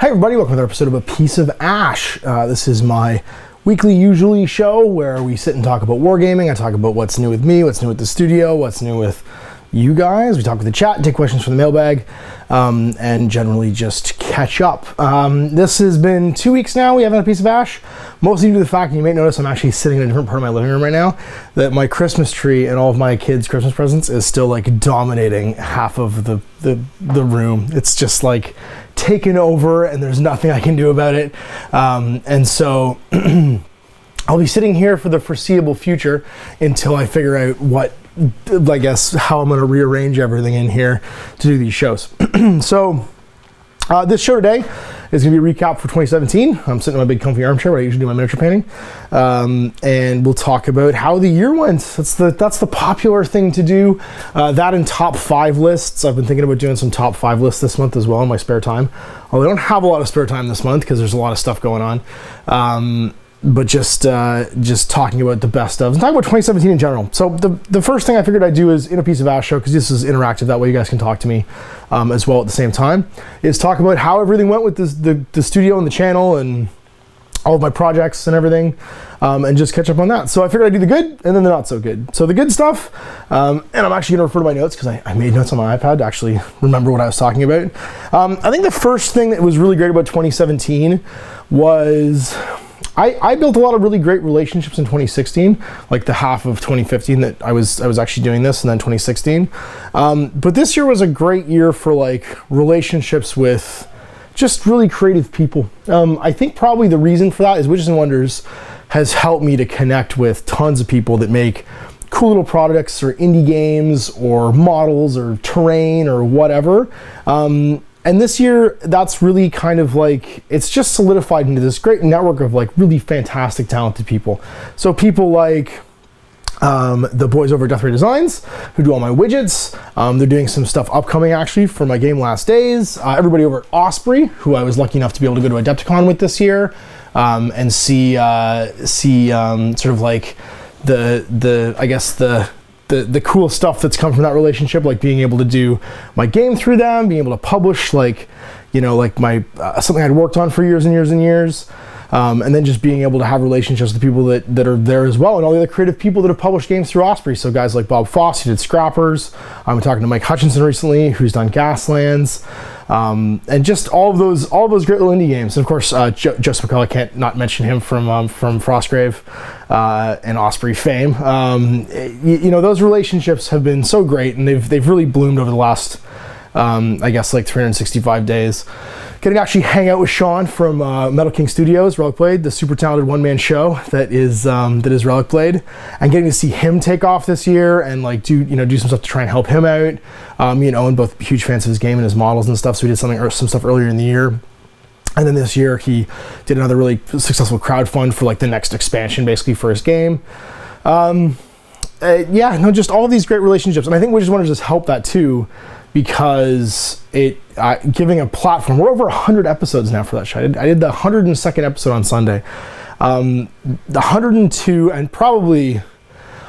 Hi everybody, welcome to another episode of A Piece of Ash. This is my weekly usually show where we sit and talk about wargaming. I talk about what's new with me, what's new with the studio, what's new with you guys. We talk with the chat, take questions from the mailbag, and generally just catch up. This has been 2 weeks now. We haven't had A Piece of Ash, mostly due to the fact, and you may notice I'm actually sitting in a different part of my living room right now, that my Christmas tree and all of my kids' Christmas presents is still like dominating half of the room. It's just like taken over and there's nothing I can do about it. And so I'll be sitting here for the foreseeable future until I figure out what, I guess, how I'm going to rearrange everything in here to do these shows. So this show today is going to be a recap for 2017. I'm sitting in my big comfy armchair where I usually do my miniature painting. And we'll talk about how the year went. That's the popular thing to do. That and top 5 lists. I've been thinking about doing some top 5 lists this month as well in my spare time. Although I don't have a lot of spare time this month because there's a lot of stuff going on. But just talking about the best of, and talking about 2017 in general. So the first thing I figured I'd do is in A Piece of Ash show, because this is interactive, that way you guys can talk to me as well at the same time, is talk about how everything went with the studio and the channel and all of my projects and everything, and just catch up on that. So I figured I'd do the good and then the not so good. So the good stuff, and I'm actually gonna refer to my notes because I made notes on my iPad to actually remember what I was talking about. I think the first thing that was really great about 2017 was I built a lot of really great relationships in 2016, like the half of 2015 that I was actually doing this, and then 2016. But this year was a great year for like relationships with just really creative people. I think probably the reason for that is Witches and Wonders has helped me to connect with tons of people that make cool little products or indie games or models or terrain or whatever. And this year, that's really kind of like, it's just solidified into this great network of like really fantastic, talented people. So people like the boys over at Death Ray Designs, who do all my widgets. They're doing some stuff upcoming actually for my game Last Days. Everybody over at Osprey, who I was lucky enough to be able to go to Adepticon with this year, and see sort of like the cool stuff that's come from that relationship, like being able to do my game through them, being able to publish like, you know, like my something I'd worked on for years and years and years, and then just being able to have relationships with people that are there as well, and all the other creative people that have published games through Osprey. So guys like Bob Foss, who did Scrappers. I'm talking to Mike Hutchinson recently, who's done Gaslands, and just all of those great little indie games. And of course, Joseph McCullough, can't not mention him from Frostgrave and Osprey fame. You know, those relationships have been so great, and they've really bloomed over the last I guess like 365 days. Getting to actually hang out with Sean from Metal King Studios, Relic Blade, the super talented one-man show that is Relic Blade, and getting to see him take off this year and like do some stuff to try and help him out. You know, and both huge fans of his game and his models and stuff. So we did some stuff earlier in the year. And then this year he did another really successful crowdfund for like the next expansion basically for his game. Yeah, no, just all of these great relationships. And I think Witches and Wonders has helped that too, because it giving a platform. We're over 100 episodes now for that show. I did the 102nd episode on Sunday. The 102, and probably,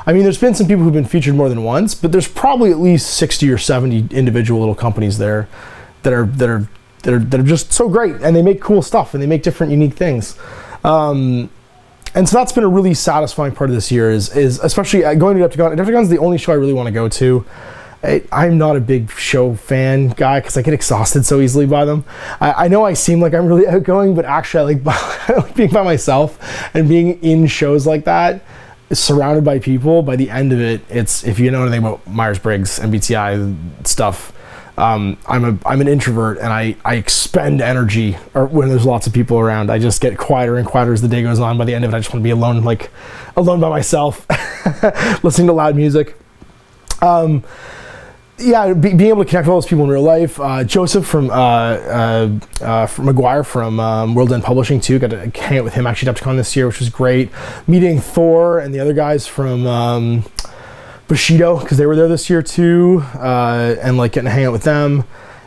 I mean, there's been some people who've been featured more than once, but there's probably at least 60 or 70 individual little companies there that are just so great, and they make cool stuff and they make different unique things. And so that's been a really satisfying part of this year is especially going to Adepticon. Adepticon's the only show I really want to go to. I'm not a big show fan guy because I get exhausted so easily by them. I know I seem like I'm really outgoing, but actually I like being by myself and being in shows like that, surrounded by people. By the end of it, it's, if you know anything about Myers-Briggs and MBTI stuff, I'm an introvert, and I expend energy when there's lots of people around. I just get quieter and quieter as the day goes on. By the end of it, I just want to be alone, like alone by myself, listening to loud music. Yeah, being able to connect with all those people in real life. Joseph from McGuire from World End Publishing too. Got to hang out with him actually at Adepticon this year, which was great. Meeting Thor and the other guys from Bushido, because they were there this year too, and like getting to hang out with them.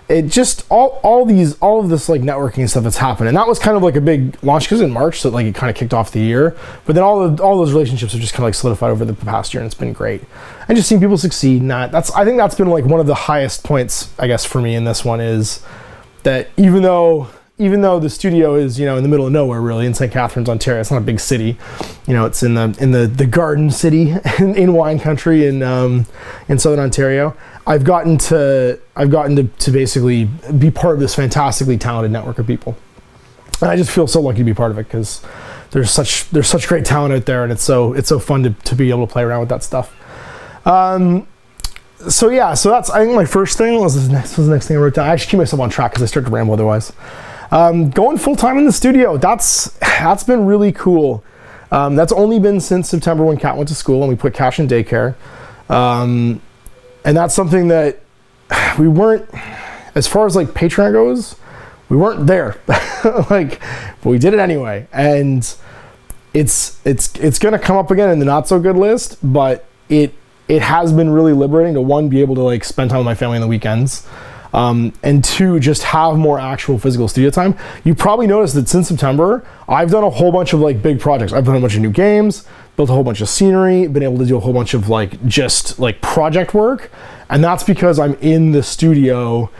It just all of this like networking stuff that's happened, and that was kind of like a big launch because in March, so like it kind of kicked off the year. But then all those relationships have just kind of like solidified over the past year, and it's been great. And just seeing people succeed, and I think that's been like one of the highest points, I guess, for me in this one, is that even though even though the studio is, you know, in the middle of nowhere, really, in St. Catharines, Ontario, it's not a big city. You know, it's in the Garden City in wine country in Southern Ontario. I've gotten to basically be part of this fantastically talented network of people, and I just feel so lucky to be part of it, because there's such great talent out there, and it's so fun to be able to play around with that stuff. So yeah, so that's, I think my first thing was the next thing I wrote down. I actually keep myself on track because I start to ramble otherwise. Going full time in the studio, that's been really cool. That's only been since September, when Kat went to school and we put Cash in daycare. And that's something that we weren't, as far as like Patreon goes, we weren't there. Like, but we did it anyway. And it's gonna come up again in the not so good list, but it has been really liberating to, one, be able to like spend time with my family on the weekends, and two, just have more actual physical studio time. You probably noticed that since September, I've done a whole bunch of like big projects. I've done a bunch of new games, built a whole bunch of scenery, been able to do a whole bunch of like just like project work, and that's because I'm in the studio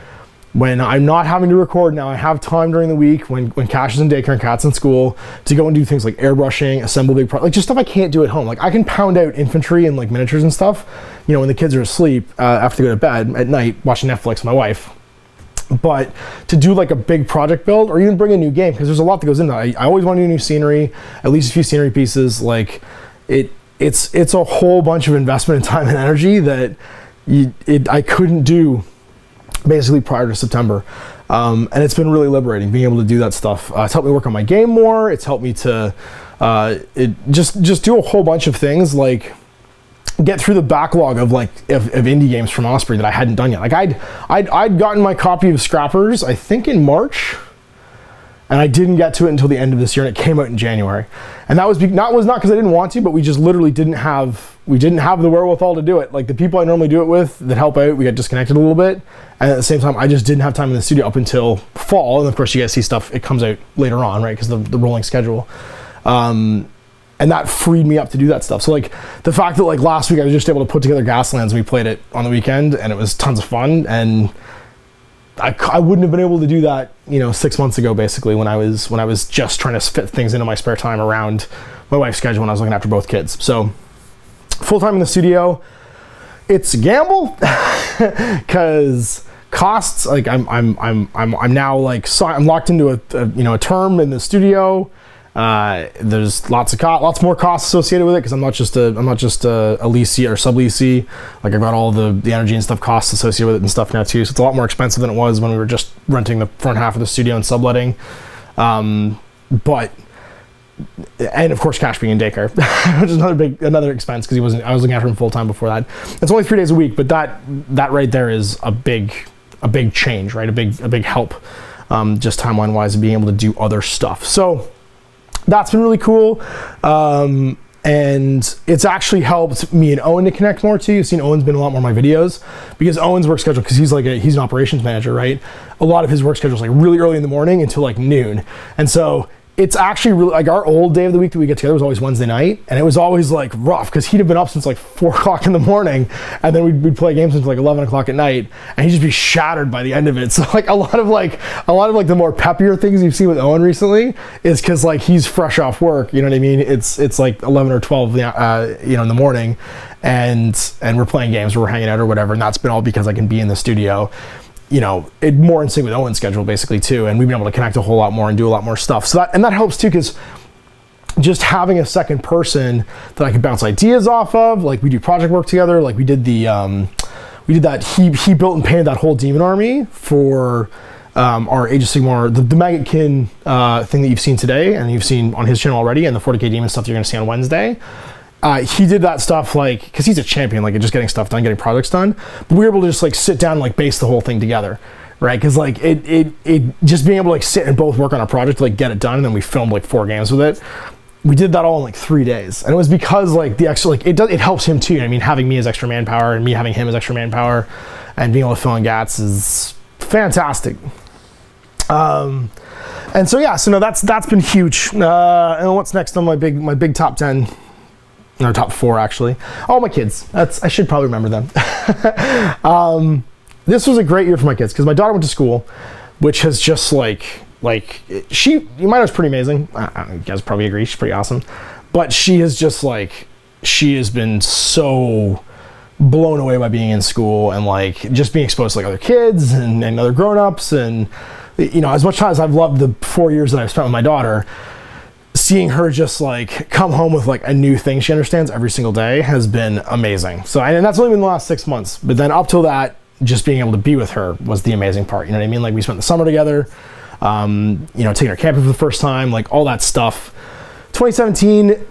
when I'm not having to record. Now I have time during the week when Cash is in daycare and Kat's in school to go and do things like airbrushing, assemble big like just stuff I can't do at home. Like I can pound out infantry and like miniatures and stuff, you know, when the kids are asleep after they go to bed at night watching Netflix with my wife. But to do like a big project build, or even bring a new game, because there's a lot that goes into that. I always want to do new scenery, at least a few scenery pieces. Like it's a whole bunch of investment in time and energy that I couldn't do basically prior to September, and it's been really liberating being able to do that stuff. It's helped me work on my game more. It's helped me to just do a whole bunch of things, like get through the backlog of like of indie games from Osprey that I hadn't done yet. Like I'd gotten my copy of Scrappers, I think in March, and I didn't get to it until the end of this year, and it came out in January. And that was not because I didn't want to, but we just literally didn't have the wherewithal to do it. Like the people I normally do it with that help out, we got disconnected a little bit. And at the same time, I just didn't have time in the studio up until fall. And of course you guys see stuff, it comes out later on, right? Because the rolling schedule. And that freed me up to do that stuff. So like the fact that like last week I was just able to put together Gaslands, and we played it on the weekend, and it was tons of fun. And I wouldn't have been able to do that, you know, 6 months ago, basically, when I was just trying to fit things into my spare time around my wife's schedule when I was looking after both kids. So full time in the studio, it's a gamble, because costs, like I'm now like, so I'm locked into a term in the studio. There's lots more costs associated with it, because I'm not just a leasee or subleasee. Like I've got all the energy and stuff costs associated with it and stuff now too. So it's a lot more expensive than it was when we were just renting the front half of the studio and subletting. But and of course Cash being in daycare, which is another expense, because I was looking after him full time before that. It's only 3 days a week, but that right there is a big change, right? A big help, just timeline wise, of being able to do other stuff. So that's been really cool. And it's actually helped me and Owen to connect more too. You've seen Owen's been a lot more in my videos, because Owen's work schedule, because he's an operations manager, right? A lot of his work schedule is like really early in the morning until like noon. And so it's actually really, like our old day of the week that we get together was always Wednesday night. And it was always like rough, because he'd have been up since like 4 o'clock in the morning, and then we'd play games until like 11 o'clock at night, and he'd just be shattered by the end of it. So like a lot of the more peppier things you've seen with Owen recently is because like he's fresh off work, you know what I mean? It's like 11 or 12 in the morning, and we're playing games, or we're hanging out or whatever, and that's been all because I can be in the studio, you know, more in sync with Owen's schedule basically too, and we've been able to connect a whole lot more and do a lot more stuff. So that helps too, because just having a second person that I can bounce ideas off of, like we do project work together, like we did that, he built and painted that whole demon army for our Age of Sigmar, the Maggotkin thing that you've seen today, and you've seen on his channel already, and the 40k demon stuff that you're gonna see on Wednesday. He did that stuff, like, because he's a champion, like, just getting stuff done, getting projects done. But we were able to just, like, sit down and, like, base the whole thing together, right? Because, like, it just being able to, like, sit and both work on a project to, like, get it done, and then we filmed, like, 4 games with it. We did that all in, like, 3 days. And it was because, like, the extra, like, it helps him, too. I mean, having me as extra manpower and me having him as extra manpower and being able to fill in GATs is fantastic. And so, yeah, so, no, that's been huge. And what's next on my big top 10? Or top 4 actually. Oh, my kids. I should probably remember them. This was a great year for my kids, because my daughter went to school, which has just like like, you might know, is pretty amazing. You guys probably agree, she's pretty awesome. But she is just like, she has been so blown away by being in school and like just being exposed to like other kids and other grown-ups. And you know, as much as I've loved the 4 years that I've spent with my daughter, seeing her just like come home with like a new thing she understands every single day has been amazing. So, and that's only been the last 6 months, but then up till that, just being able to be with her was the amazing part. You know what I mean? Like, we spent the summer together, you know, taking her camping for the first time, like all that stuff. 2017,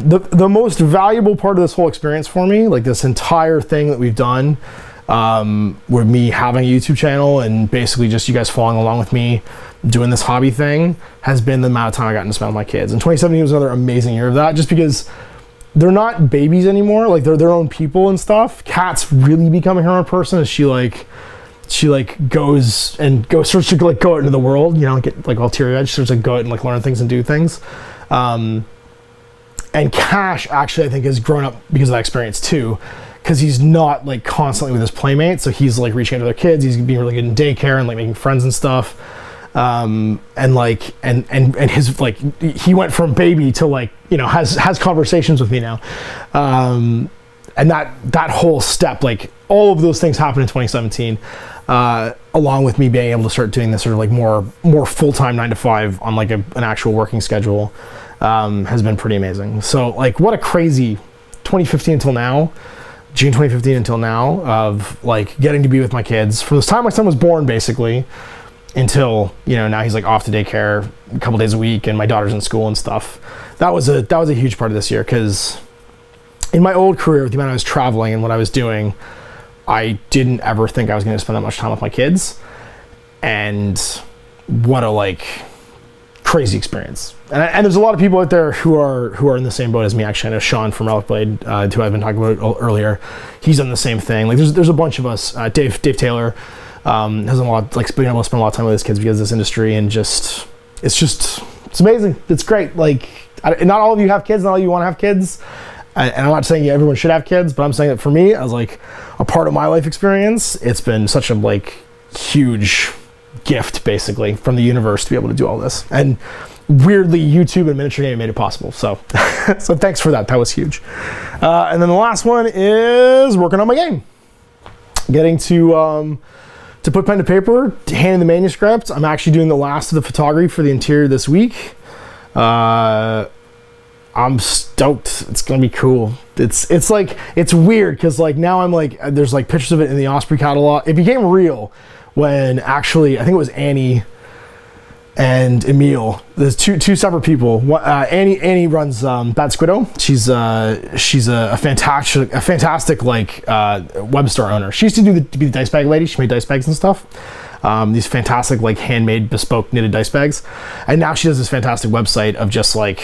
the most valuable part of this whole experience for me, like this entire thing that we've done, with me having a YouTube channel and basically just you guys following along with me doing this hobby thing, has been the amount of time I got to spend with my kids. And 2017 was another amazing year of that, just because they're not babies anymore. Like, they're their own people and stuff. Kat's really becoming her own person as she goes starts to like go out into the world, you know, get like all teary-eyed. She starts to go out and like learn things and do things. And Cash actually, I think, has grown up because of that experience too, because he's not like constantly with his playmates. So he's like reaching out to other kids. He's being really good in daycare and like making friends and stuff. And his, like, he went from baby to like, you know, has conversations with me now. And that whole step, like all of those things happened in 2017, along with me being able to start doing this sort of like more full-time 9 to 5 on like an actual working schedule, has been pretty amazing. So like, what a crazy 2015 until now, June 2015 until now, of like getting to be with my kids from the time my son was born, basically, until, you know, now he's like off to daycare a couple days a week and my daughter's in school and stuff. That was a huge part of this year, because in my old career, with the amount I was traveling and what I was doing, I didn't ever think I was going to spend that much time with my kids. And what a like crazy experience. And there's a lot of people out there who are in the same boat as me. Actually, I know Sean from Relic Blade, who I've been talking about earlier, he's done the same thing. Like, there's a bunch of us. Dave Taylor has a lot, like, been able to spend a lot of time with his kids because of this industry, and it's amazing. It's great. Like, not all of you have kids, not all of you want to have kids. And I'm not saying everyone should have kids, but I'm saying that for me, as like a part of my life experience, it's been such a like huge gift, basically, from the universe to be able to do all this. And weirdly, YouTube and miniature gaming made it possible. So, so thanks for that. That was huge. And then the last one is working on my game. Getting to put pen to paper, hand in the manuscript. I'm actually doing the last of the photography for the interior this week. I'm stoked. It's gonna be cool. It's like, it's weird because like now I'm like, there's like pictures of it in the Osprey catalog. It became real when actually, I think it was Annie and Emil. There's two separate people. Annie runs Bad Squiddo. She's a fantastic like web store owner. She used to be the dice bag lady. She made dice bags and stuff. These fantastic like handmade bespoke knitted dice bags. And now she does this fantastic website of just like,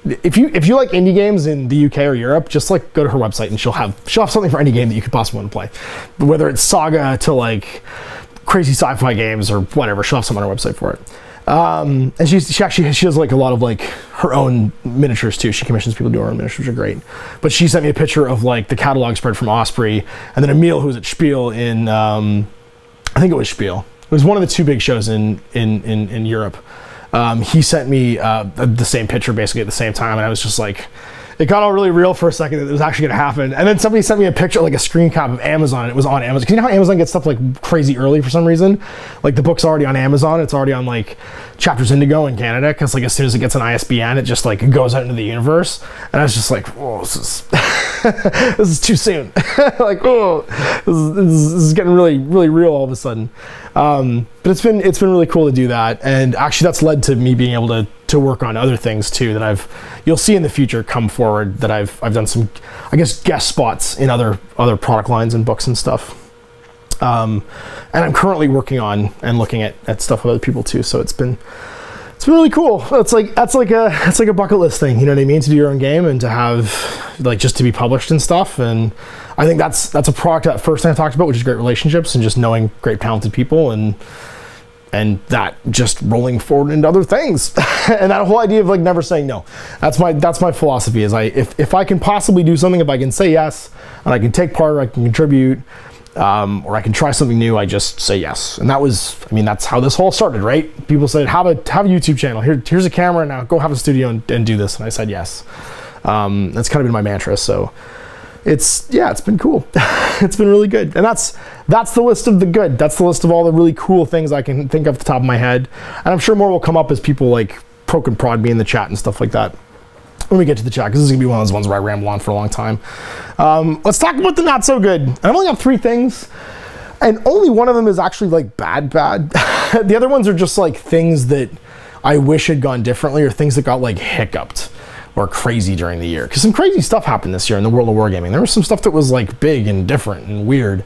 if you like indie games in the UK or Europe, just like go to her website and she'll have something for any game that you could possibly want to play. Whether it's Saga to like crazy sci-fi games or whatever, she'll have something on her website for it. And she does like a lot of like her own miniatures too. She commissions people to do her own miniatures, which are great. But she sent me a picture of like the catalog spread from Osprey, and then Emil, who was at Spiel in I think it was Spiel. It was one of the two big shows in Europe. He sent me the same picture basically at the same time, and I was just like, it got all really real for a second that it was actually gonna happen. And then somebody sent me a picture, like a screen cap of Amazon, and it was on Amazon. Because you know how Amazon gets stuff like crazy early for some reason? Like the book's already on Amazon, it's already on like Chapters Indigo in Canada, because like as soon as it gets an ISBN, it just like goes out into the universe. And I was just like, whoa, this is this is too soon. Like, oh, this is getting really, really real all of a sudden. But it's been really cool to do that, and actually that's led to me being able to work on other things too that you'll see in the future come forward, that I've done some, I guess, guest spots in other product lines and books and stuff. And I'm currently working on and looking at stuff with other people too. So it's been really cool. That's like a bucket list thing, you know what I mean? To do your own game and to have like just to be published and stuff. And I think that's a product that first thing I talked about, which is great relationships and just knowing great talented people, and that just rolling forward into other things. And that whole idea of like never saying no. That's my philosophy, is if I can possibly do something, if I can say yes and I can take part or I can contribute, or I can try something new, I just say yes. And that was, I mean, that's how this whole started, right? People said, have a YouTube channel. Here's a camera, now go have a studio and do this. And I said yes. That's kind of been my mantra. So it's been cool. It's been really good. And that's the list of the good. That's the list of all the really cool things I can think of off the top of my head. And I'm sure more will come up as people like poke and prod me in the chat and stuff like that when we get to the chat, because this is gonna be one of those ones where I ramble on for a long time. Let's talk about the not so good. And I've only got 3 things, and only one of them is actually like bad. The other ones are just like things that I wish had gone differently, or things that got like hiccuped or crazy during the year. Because some crazy stuff happened this year in the world of wargaming. There was some stuff that was like big and different and weird.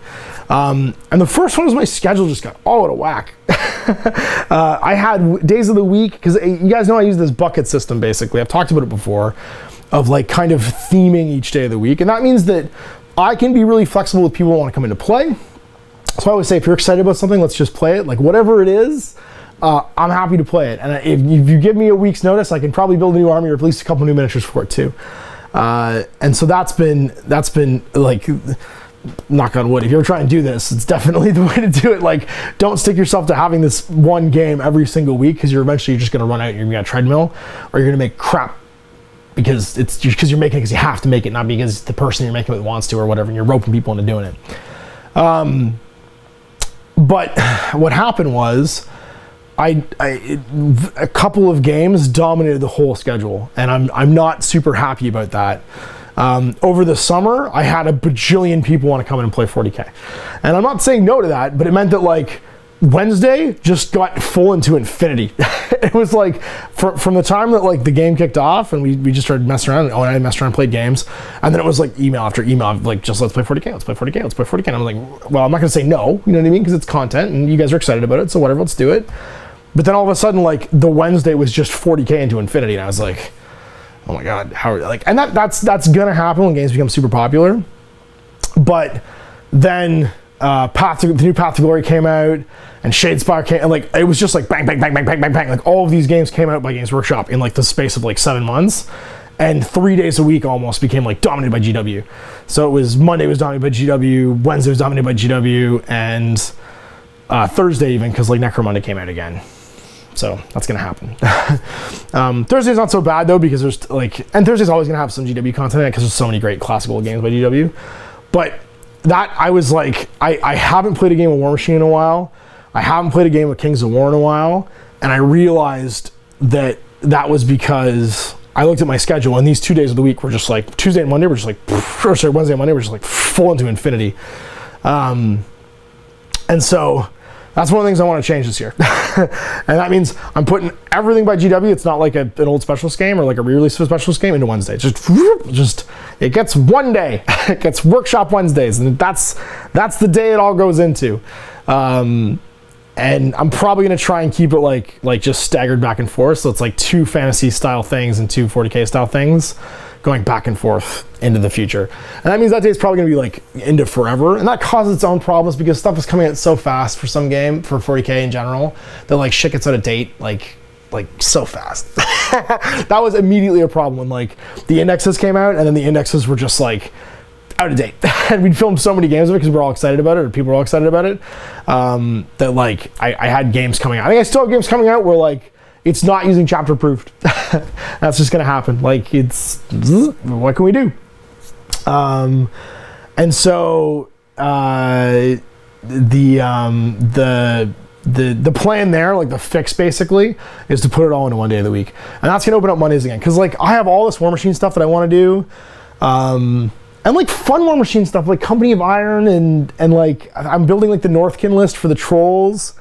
And the first one was my schedule just got all out of whack. I had days of the week, because you guys know I use this bucket system basically. I've talked about it before, of like kind of theming each day of the week. And that means that I can be really flexible with people who want to come into play. So I always say, if you're excited about something, let's just play it. Like whatever it is, I'm happy to play it. And if you give me a week's notice, I can probably build a new army or at least a couple new miniatures for it too. And so that's been like, knock on wood, if you ever try and do this, it's definitely the way to do it. Like, don't stick yourself to having this one game every single week, because you're eventually just going to run out and you're going to get a treadmill, or you're going to make crap because you're making it because you have to make it, not because the person you're making it wants to or whatever, and you're roping people into doing it. But what happened was a couple of games dominated the whole schedule, and I'm not super happy about that. Over the summer, I had a bajillion people want to come in and play 40K. And I'm not saying no to that, but it meant that like Wednesday just got full into infinity. It was like from the time that like the game kicked off and we just started messing around, and I messed around and played games, and then it was like email after email, like just let's play 40K, let's play 40K, let's play 40K. And I'm like, well, I'm not gonna say no, you know what I mean? Because it's content and you guys are excited about it, so whatever, let's do it. But then all of a sudden, like the Wednesday was just 40K into infinity, and I was like, oh my God, how like, and that's gonna happen when games become super popular. But then the new Path to Glory came out, and Shadespire came, and like it was just like bang, bang, bang, bang, bang, bang, bang. Like all of these games came out by Games Workshop in like the space of like 7 months, and 3 days a week almost became like dominated by GW. So it was Monday was dominated by GW, Wednesday was dominated by GW, and Thursday even, because like Necro Monday came out again. So that's gonna happen. Thursday's not so bad though, because there's like, and Thursday's always gonna have some GW content because there's so many great classical games by GW. But that, I was like, I haven't played a game of War Machine in a while. I haven't played a game of Kings of War in a while. And I realized that that was because I looked at my schedule, and these 2 days of the week were just like, Tuesday and Monday were just like, or sorry, Wednesday and Monday were just like full into infinity. And so that's one of the things I want to change this year. And that means I'm putting everything by GW. It's not like an old specialist game or like a re-release of a specialist game into Wednesday. Just it gets one day. It gets Workshop Wednesdays, and that's the day it all goes into. And I'm probably gonna try and keep it like just staggered back and forth. So it's like 2 fantasy style things and 2 40K style things going back and forth into the future. And that means that day is probably gonna be like into forever. And that causes its own problems, because stuff is coming out so fast for some game, for 40K in general, that like shit gets out of date like so fast. That was immediately a problem when like the indexes came out, and then the indexes were just like out of date. And we'd filmed so many games of it because we're all excited about it, or people were all excited about it, that like I had games coming out. I think I still have games coming out where like it's not using chapter proofed. That's just gonna happen. Like, it's, what can we do? And so the plan there, like the fix basically, is to put it all into one day of the week. And that's gonna open up Mondays again. Cause like I have all this War Machine stuff that I wanna do. And like fun War Machine stuff, like Company of Iron, and like I'm building like the Northkin list for the Trolls,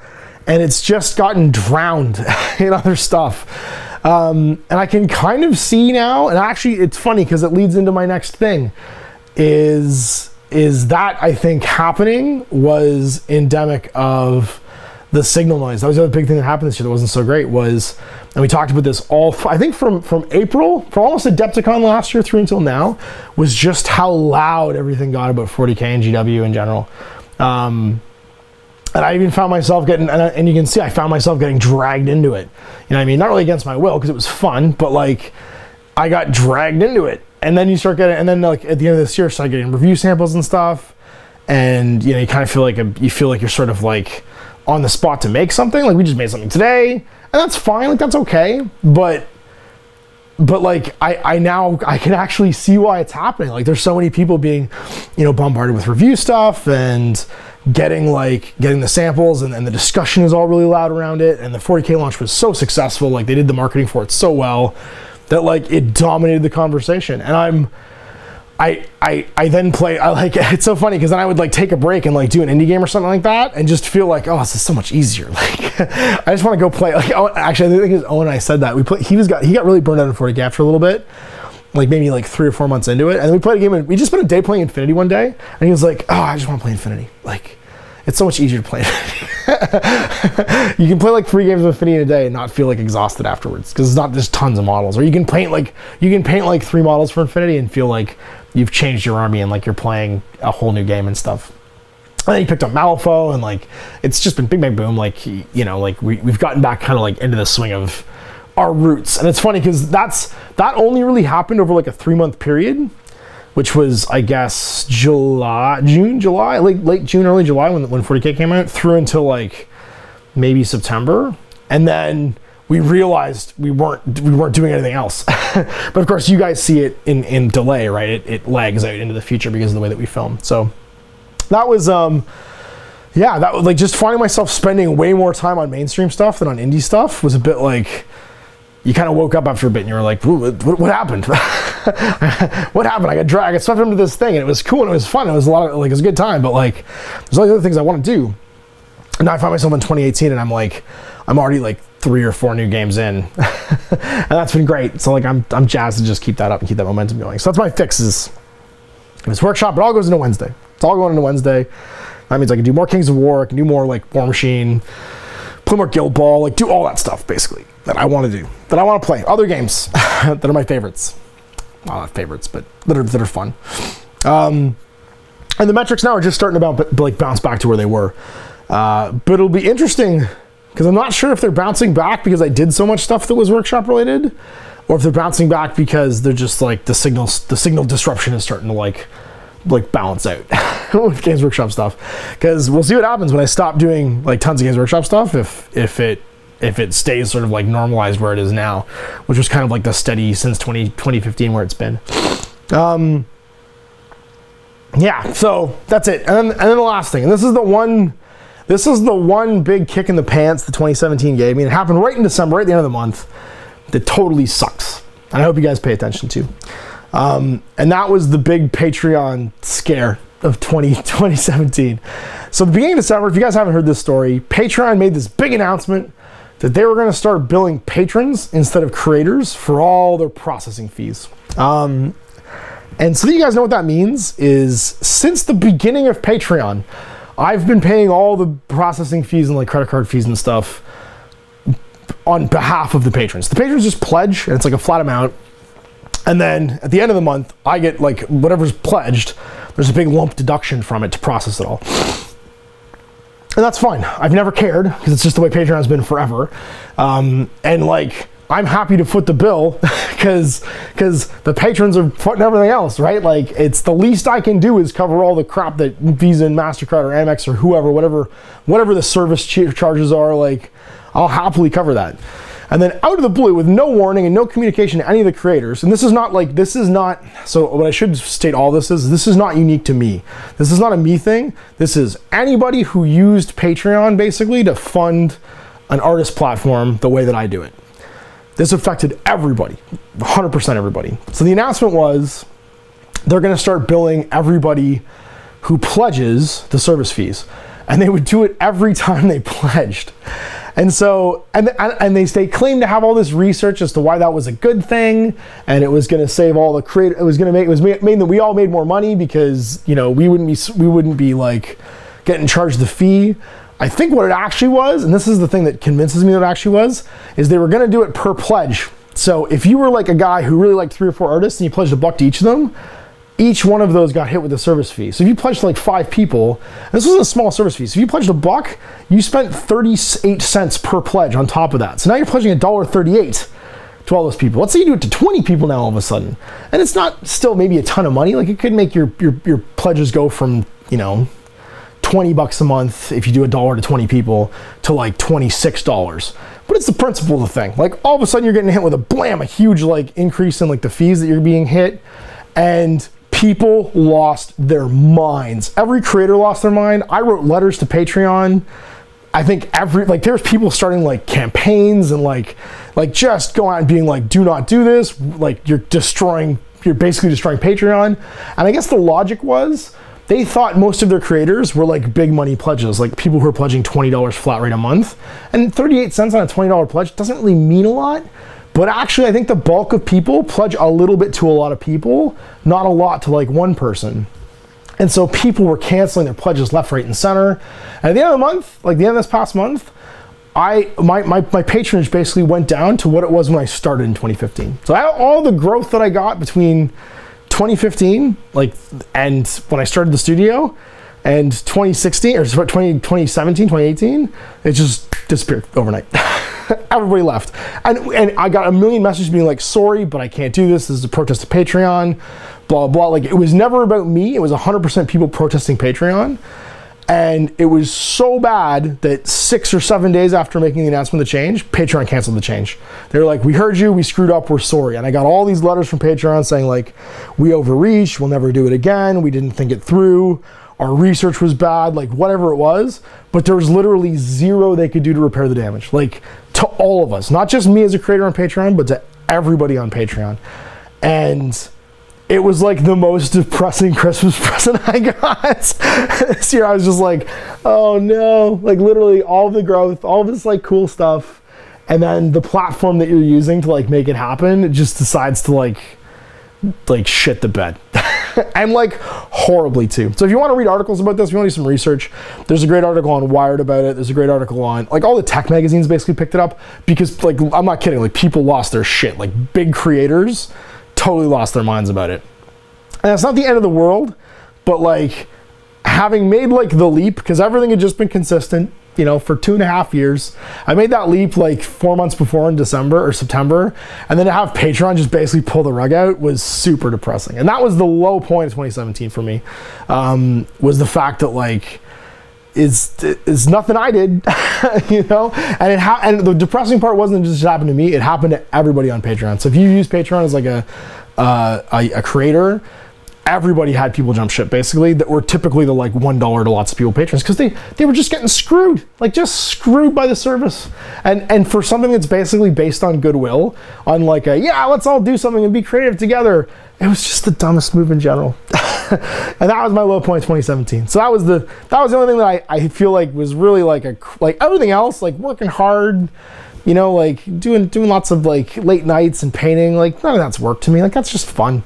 and it's just gotten drowned in other stuff. And I can kind of see now, and actually it's funny because it leads into my next thing, is that I think happening was endemic of the signal noise. That was the other big thing that happened this year that wasn't so great, was, and we talked about this all, I think from April, from almost Adepticon last year through until now, was just how loud everything got about 40K and GW in general. And I even found myself getting, and you can see I found myself getting dragged into it. You know what I mean? Not really against my will, because it was fun, but like I got dragged into it. And then you start getting, and then like at the end of this year, I started getting review samples and stuff. and you know, you kind of feel like you're sort of like on the spot to make something. Like we just made something today, and that's fine. Like that's okay. But like I can actually see why it's happening. Like there's so many people being, you know, bombarded with review stuff and getting the samples, and the discussion is all really loud around it. And the 40K launch was so successful. Like they did the marketing for it so well that like it dominated the conversation. And I then play, it's so funny because then I would like take a break and like do an indie game or something like that and just feel like, oh, this is so much easier. Like I just want to go play. Like, oh, actually, I think it was Owen and I said that. He got really burned out in 40K after a little bit, like maybe like 3 or 4 months into it. And then we played a game and we just spent a day playing Infinity one day. And he was like, oh, I just want to play Infinity. Like, it's so much easier to play. You can play like 3 games of Infinity in a day and not feel like exhausted afterwards because it's not just tons of models. Or you can paint like 3 models for Infinity and feel like you've changed your army and like you're playing a whole new game and stuff. And then he picked up Malifaux, and like it's just been big bang boom. Like you know, like we've gotten back kind of like into the swing of our roots. And it's funny because that only really happened over like a 3-month period, which was, I guess, July, late June, early July when 40K came out, through until like maybe September. And then we realized we weren't doing anything else. But of course you guys see it in delay, right? It lags out into the future because of the way that we film. So that was, yeah, that was like just finding myself spending way more time on mainstream stuff than on indie stuff was a bit like, you kind of woke up after a bit and you were like, what happened? What happened? I got swept into this thing and it was cool and it was fun. It was a lot of, like, it was a good time, but like, there's all the other things I want to do. And now I find myself in 2018 and I'm already like 3 or 4 new games in. And that's been great. So like, I'm jazzed to just keep that up and keep that momentum going. So that's my fixes. This workshop, it all goes into Wednesday. It's all going into Wednesday. That means I can do more Kings of War, I can do more like War Machine, play more Guild Ball, like do all that stuff basically that I want to do, that I want to play. Other games that are my favorites. Well, not favorites, but that are fun. And the metrics now are just starting to bounce back to where they were. But it'll be interesting because I'm not sure if they're bouncing back because I did so much stuff that was workshop related, or if they're bouncing back because they're just like the signal disruption is starting to like balance out with Games Workshop stuff. Because we'll see what happens when I stop doing like tons of Games Workshop stuff if it stays sort of like normalized where it is now, which was kind of like the steady since 2015 where it's been. Yeah, so that's it. And then the last thing, and this is the one big kick in the pants the 2017 gave me. It happened right in December, right at the end of the month. That totally sucks. And I hope you guys pay attention to. And that was the big Patreon scare of 2017. So the beginning of December, if you guys haven't heard this story, Patreon made this big announcement that they were going to start billing patrons instead of creators for all their processing fees. And so that you guys know what that means is since the beginning of Patreon, I've been paying all the processing fees and like credit card fees and stuff on behalf of the patrons. The patrons just pledge, and it's like a flat amount. And then at the end of the month, I get like whatever's pledged, there's a big lump deduction from it to process it all. And that's fine. I've never cared because it's just the way Patreon has been forever. And like, I'm happy to foot the bill because the patrons are footing everything else, right? Like, it's the least I can do is cover all the crap that Visa and MasterCard or Amex or whoever, whatever the service charges are, like, I'll happily cover that. And then out of the blue, with no warning and no communication to any of the creators, and this is not, so what I should state all this is not unique to me. This is not a me thing. This is anybody who used Patreon, basically, to fund an artist platform the way that I do it. This affected everybody, 100% everybody. So the announcement was, they're gonna start billing everybody who pledges the service fees. And they would do it every time they pledged. And so, and they claim to have all this research as to why that was a good thing, and it was going to save all the creators. It was going to mean that we all made more money because, you know, we wouldn't be like getting charged the fee. I think what it actually was, and this is the thing that convinces me that it actually was, is they were going to do it per pledge. So if you were like a guy who really liked 3 or 4 artists and you pledged $1 to each of them, each one of those got hit with a service fee. So if you pledged to like 5 people, this was a small service fee. So if you pledged $1, you spent 38 cents per pledge on top of that. So now you're pledging $1.38 to all those people. Let's say you do it to 20 people now all of a sudden. And it's not still maybe a ton of money. Like, it could make your pledges go from, you know, 20 bucks a month if you do $1 to 20 people to like $26. But it's the principle of the thing. Like all of a sudden you're getting hit with a huge like increase in like the fees that you're being hit, and people lost their minds. Every creator lost their mind. I wrote letters to Patreon. I think there's people starting like campaigns and like just going out and being like, do not do this. Like you're basically destroying Patreon. And I guess the logic was they thought most of their creators were like big money pledges, like people who are pledging $20 flat rate a month. And 38 cents on a $20 pledge doesn't really mean a lot. But actually, I think the bulk of people pledge a little bit to a lot of people, not a lot to like one person. And so people were canceling their pledges left, right, and center. And at the end of the month, like the end of this past month, my patronage basically went down to what it was when I started in 2015. So all the growth that I got between 2015, and when I started the studio, and 2016, or 2017, 2018, it just disappeared overnight. Everybody left. And I got a million messages being like, sorry, but I can't do this. This is a protest to Patreon, blah, blah. Like, it was never about me. It was 100% people protesting Patreon. And it was so bad that 6 or 7 days after making the announcement of the change, Patreon canceled the change. They were like, we heard you, we screwed up, we're sorry. And I got all these letters from Patreon saying like, we overreached, we'll never do it again, we didn't think it through, our research was bad, like whatever it was. But there was literally zero they could do to repair the damage. Like, to all of us, not just me as a creator on Patreon, but to everybody on Patreon. And it was like the most depressing Christmas present I got. This year I was just like, oh no, like literally all the growth, all this like cool stuff. And then the platform that you're using to like make it happen, it just decides to like shit the bed. And like horribly too. So if you want to read articles about this, if you want to do some research, there's a great article on Wired about it. There's a great article on, like, all the tech magazines basically picked it up because, like, I'm not kidding, like people lost their shit. Like big creators totally lost their minds about it. And it's not the end of the world, but like having made like the leap, because everything had just been consistent, you know, for 2.5 years. I made that leap like 4 months before in December or September, and then to have Patreon just basically pull the rug out was super depressing. And that was the low point of 2017 for me, was the fact that like it's nothing I did, you know. And the depressing part wasn't just happened to me; it happened to everybody on Patreon. So if you use Patreon as like a creator, everybody had people jump ship basically that were typically the like $1 to lots of people patrons, because they were just getting screwed, like just screwed by the service. And for something that's basically based on goodwill, on like yeah, let's all do something and be creative together, it was just the dumbest move in general. And that was my low point in 2017. So that was the only thing that I feel like was really like everything else, like working hard, you know, like doing lots of like late nights and painting, like none of that's work to me. Like that's just fun.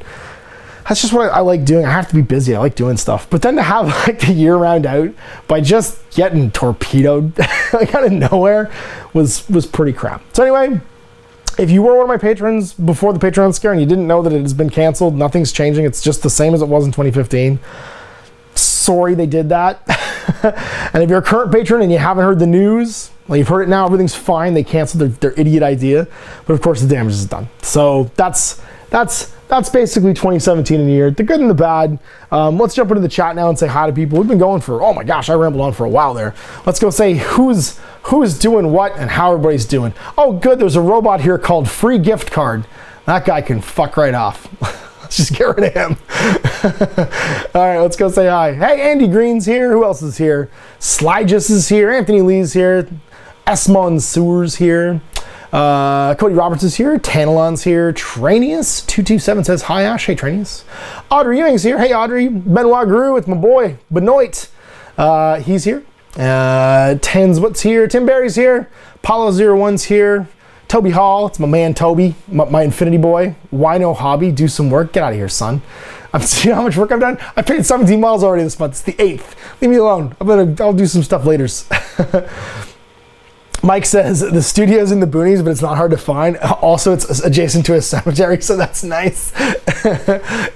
That's just what I like doing. I have to be busy. I like doing stuff. But then to have like the year round out by just getting torpedoed like out of nowhere was pretty crap. So anyway, if you were one of my patrons before the Patreon scare and you didn't know that it has been canceled, nothing's changing. It's just the same as it was in 2015. Sorry they did that. And if you're a current patron and you haven't heard the news, well, you've heard it now, everything's fine. They canceled their idiot idea. But of course the damage is done. So that's basically 2017 in a year, the good and the bad. Let's jump into the chat now and say hi to people. We've been going for, oh my gosh, I rambled on for a while there. Let's go say who's doing what and how everybody's doing. Oh good, there's a robot here called Free Gift Card. That guy can fuck right off. Let's just get rid of him. All right, let's go say hi. Hey, Andy Green's here. Who else is here? Slygus is here. Anthony Lee's here. Esmond Sewer's here. Cody Roberts is here. Tanalon's here. Tranius227 says, hi, Ash. Hey, Tranius. Audrey Ewing's here. Hey, Audrey. Benoit Gru with my boy, Benoit. He's here. Tens What's here. Tim Barry's here. Paulo01's here. Toby Hall. It's my man, Toby. My Infinity Boy. Wino Hobby. Do some work. Get out of here, son. See how much work I've done? I paid 17 miles already this month. It's the 8th. Leave me alone. I'll do some stuff later. Mike says the studio's in the boonies, but it's not hard to find. Also, it's adjacent to a cemetery, so that's nice.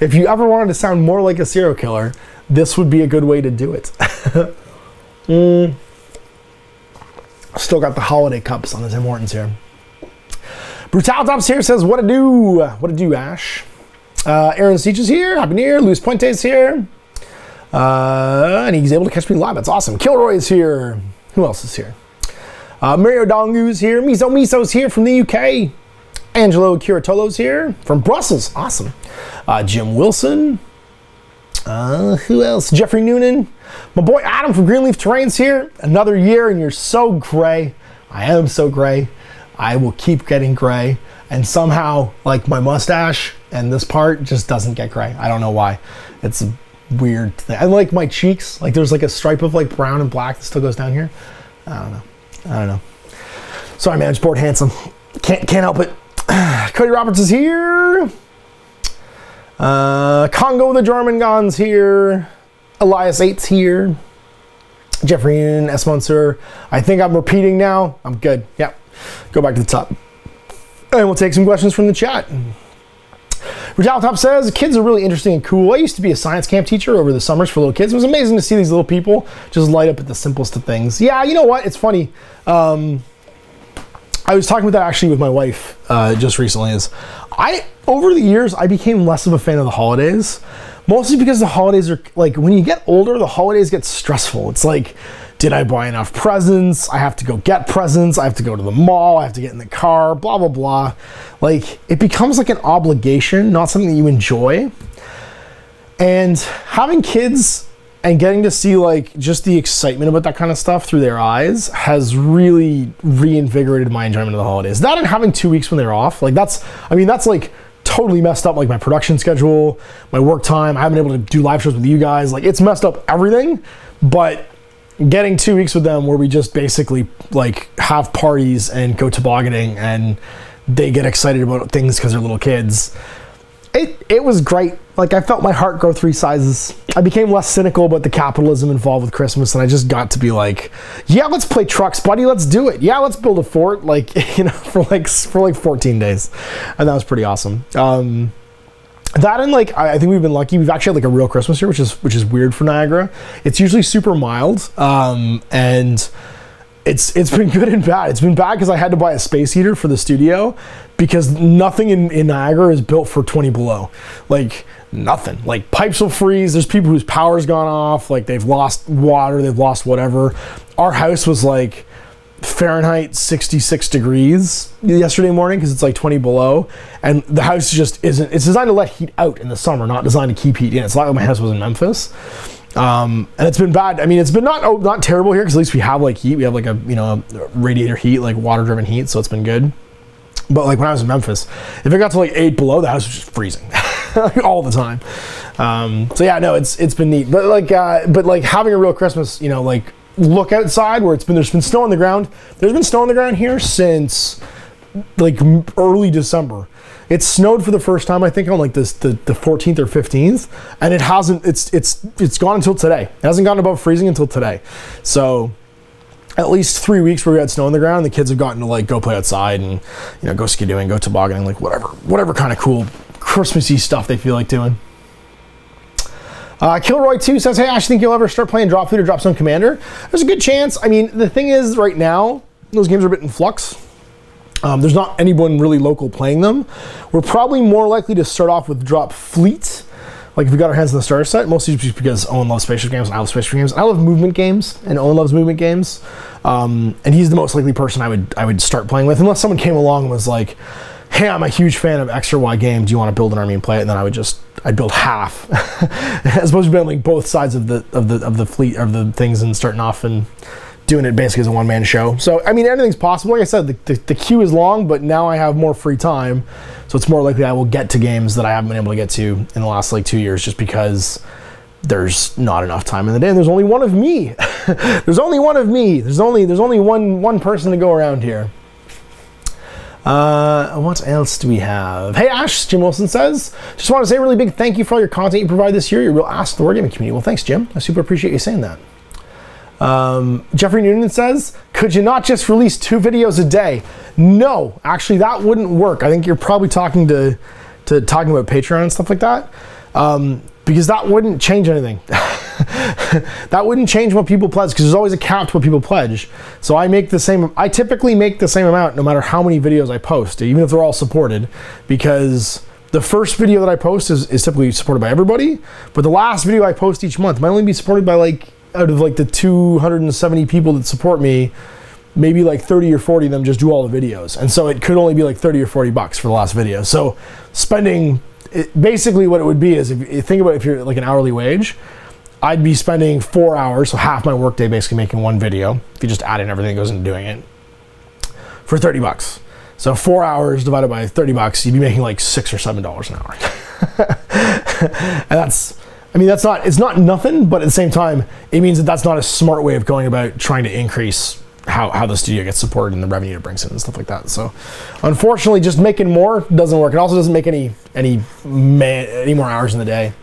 If you ever wanted to sound more like a serial killer, this would be a good way to do it. Still got the holiday cups on the Tim Hortons here. Brutal Tops here says, what to do? What to do, Ash? Aaron Seach is here. Happy New Year. Luis Puente's here. And he's able to catch me live. That's awesome. Kilroy's here. Who else is here? Mario Dongu's here. Miso's here from the UK. Angelo Curatolo's here from Brussels. Awesome. Jim Wilson. Who else? Jeffrey Noonan. My boy Adam from Greenleaf Terrains here. Another year and you're so gray. I am so gray. I will keep getting gray. And somehow, like, my mustache and this part just doesn't get gray. I don't know why. It's a weird thing. I like my cheeks. Like, there's like a stripe of like brown and black that still goes down here. I don't know. Sorry, man. Sport handsome. Can't help it. Cody Roberts is here. Congo the German Gon's here. Elias 8's here. Jeffrey and S. Monsieur. I think I'm repeating now. I'm good. Yep. Go back to the top. And we'll take some questions from the chat. Rajal Top says, kids are really interesting and cool. I used to be a science camp teacher over the summers for little kids. It was amazing to see these little people just light up at the simplest of things. Yeah, you know what? It's funny. I was talking about that actually with my wife just recently. Over the years, I became less of a fan of the holidays. Mostly because the holidays are, like, when you get older, the holidays get stressful. It's like, did I buy enough presents? I have to go get presents. I have to go to the mall. I have to get in the car, blah, blah, blah. Like, it becomes like an obligation, not something that you enjoy. And having kids and getting to see, like, just the excitement about that kind of stuff through their eyes has really reinvigorated my enjoyment of the holidays. That and having 2 weeks when they're off, like, that's like totally messed up, like, my production schedule, my work time. I haven't been able to do live shows with you guys. Like, it's messed up everything, but getting 2 weeks with them where we just basically, like, have parties and go tobogganing and they get excited about things because they're little kids. It was great. Like, I felt my heart grow 3 sizes. I became less cynical about the capitalism involved with Christmas, and I just got to be like, yeah, let's play trucks, buddy. Let's do it. Yeah, let's build a fort, like, you know, for like 14 days. And that was pretty awesome. That and, like, I think we've been lucky. We've actually had, like, a real Christmas here, which is weird for Niagara. It's usually super mild, and it's been good and bad. It's been bad because I had to buy a space heater for the studio because nothing in Niagara is built for 20 below. Like, nothing. Like, pipes will freeze. There's people whose power's gone off. Like, they've lost water. They've lost whatever. Our house was, like, Fahrenheit 66 degrees yesterday morning because it's like 20 below, and the house just isn't. It's designed to let heat out in the summer, not designed to keep heat in. It's not like my house was in Memphis. And it's been bad. I mean, it's been not terrible here because at least we have, like, heat. We have, like, a radiator heat, like water driven heat, so it's been good. But, like, when I was in Memphis, if it got to like 8 below, the house was just freezing all the time. So yeah, no, it's been neat. But like having a real Christmas, you know, like, look outside where there's been snow on the ground. There's been snow on the ground here since like early December. It snowed for the first time, I think, on like the 14th or 15th, and it hasn't. It's gone until today. It hasn't gone above freezing until today. So at least 3 weeks where we had snow on the ground, the kids have gotten to, like, go play outside and, you know, go skidooing, go tobogganing, like whatever kind of cool Christmassy stuff they feel like doing. Kilroy 2 says, hey, Ash, think you'll ever start playing Drop Food or Drop Zone Commander? There's a good chance. I mean, the thing is, right now, those games are a bit in flux. There's not anyone really local playing them. We're probably more likely to start off with Drop Fleet, like if we got our hands on the starter set, mostly just because Owen loves spaceship games and I love spaceship games. I love movement games, and Owen loves movement games. And he's the most likely person I would start playing with, unless someone came along and was like, hey, I'm a huge fan of X or Y game. Do you want to build an army and play it? And then I'd build half, as opposed to building like both sides of the fleet of the things and starting off and doing it basically as a one-man show. So, I mean, anything's possible. Like I said, the queue is long, but now I have more free time. So it's more likely I will get to games that I haven't been able to get to in the last like 2 years, just because there's not enough time in the day. And there's only one of me. There's only one of me. There's only one person to go around here. What else do we have? Hey Ash, Jim Wilson says, just want to say a really big thank you for all your content you provide this year. You're a real ass to the wargaming community. Well, thanks, Jim. I super appreciate you saying that. Jeffrey Noonan says, could you not just release 2 videos a day? No, actually that wouldn't work. I think you're probably talking about Patreon and stuff like that, because that wouldn't change anything. That wouldn't change what people pledge, because there's always a cap to what people pledge. So I typically make the same amount no matter how many videos I post, even if they're all supported, because the first video that I post is typically supported by everybody, but the last video I post each month might only be supported by like, out of like the 270 people that support me, maybe like 30 or 40 of them just do all the videos. And so it could only be like 30 or 40 bucks for the last video. So spending, basically what it would be is, if you think about it, if you're like an hourly wage, I'd be spending 4 hours, so half my workday basically making one video, if you just add in everything that goes into doing it, for 30 bucks. So 4 hours divided by 30 bucks, you'd be making like $6 or $7 an hour. And that's, I mean, it's not nothing, but at the same time, it means that that's not a smart way of going about trying to increase how the studio gets supported and the revenue it brings in and stuff like that. So unfortunately, just making more doesn't work. It also doesn't make any more hours in the day.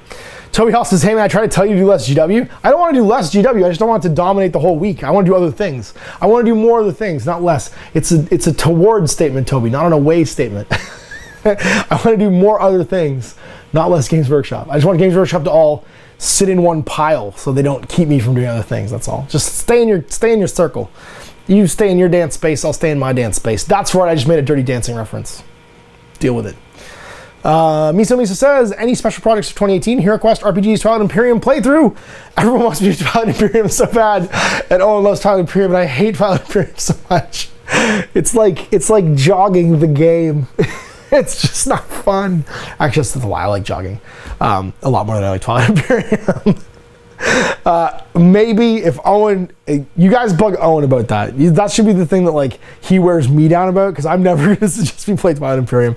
Toby Hall says, hey man, I try to tell you to do less GW. I don't want to do less GW. I just don't want it to dominate the whole week. I want to do other things. I want to do more other things, not less. It's a toward statement, Toby, not an away statement. I want to do more other things, not less Games Workshop. I just want Games Workshop to all sit in one pile so they don't keep me from doing other things. That's all. Just stay in your circle. You stay in your dance space, I'll stay in my dance space. That's right, I just made a Dirty Dancing reference. Deal with it. Miso Miso says, any special projects for 2018? Hero Quest, RPGs, Twilight Imperium playthrough. Everyone wants me to do Twilight Imperium so bad. And Owen loves Twilight Imperium, but I hate Twilight Imperium so much. It's like jogging the game. It's just not fun. Actually, that's the lie. I like jogging a lot more than I like Twilight Imperium. Maybe if Owen, you guys bug Owen about that. That should be the thing that like he wears me down about, because I'm never going to suggest me play Twilight Imperium.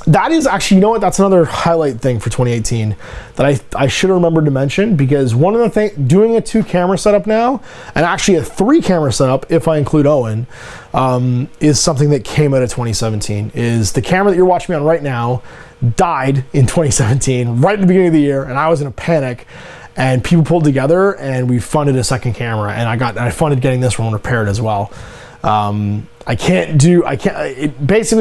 That is actually, you know what, that's another highlight thing for 2018 that I should have remembered to mention, because one of the things, doing a 2-camera setup now, and actually a 3-camera setup if I include Owen, is something that came out of 2017. Is the camera that you're watching me on right now died in 2017, right at the beginning of the year, and I was in a panic, and people pulled together and we funded a second camera, and I funded getting this one repaired as well. Basically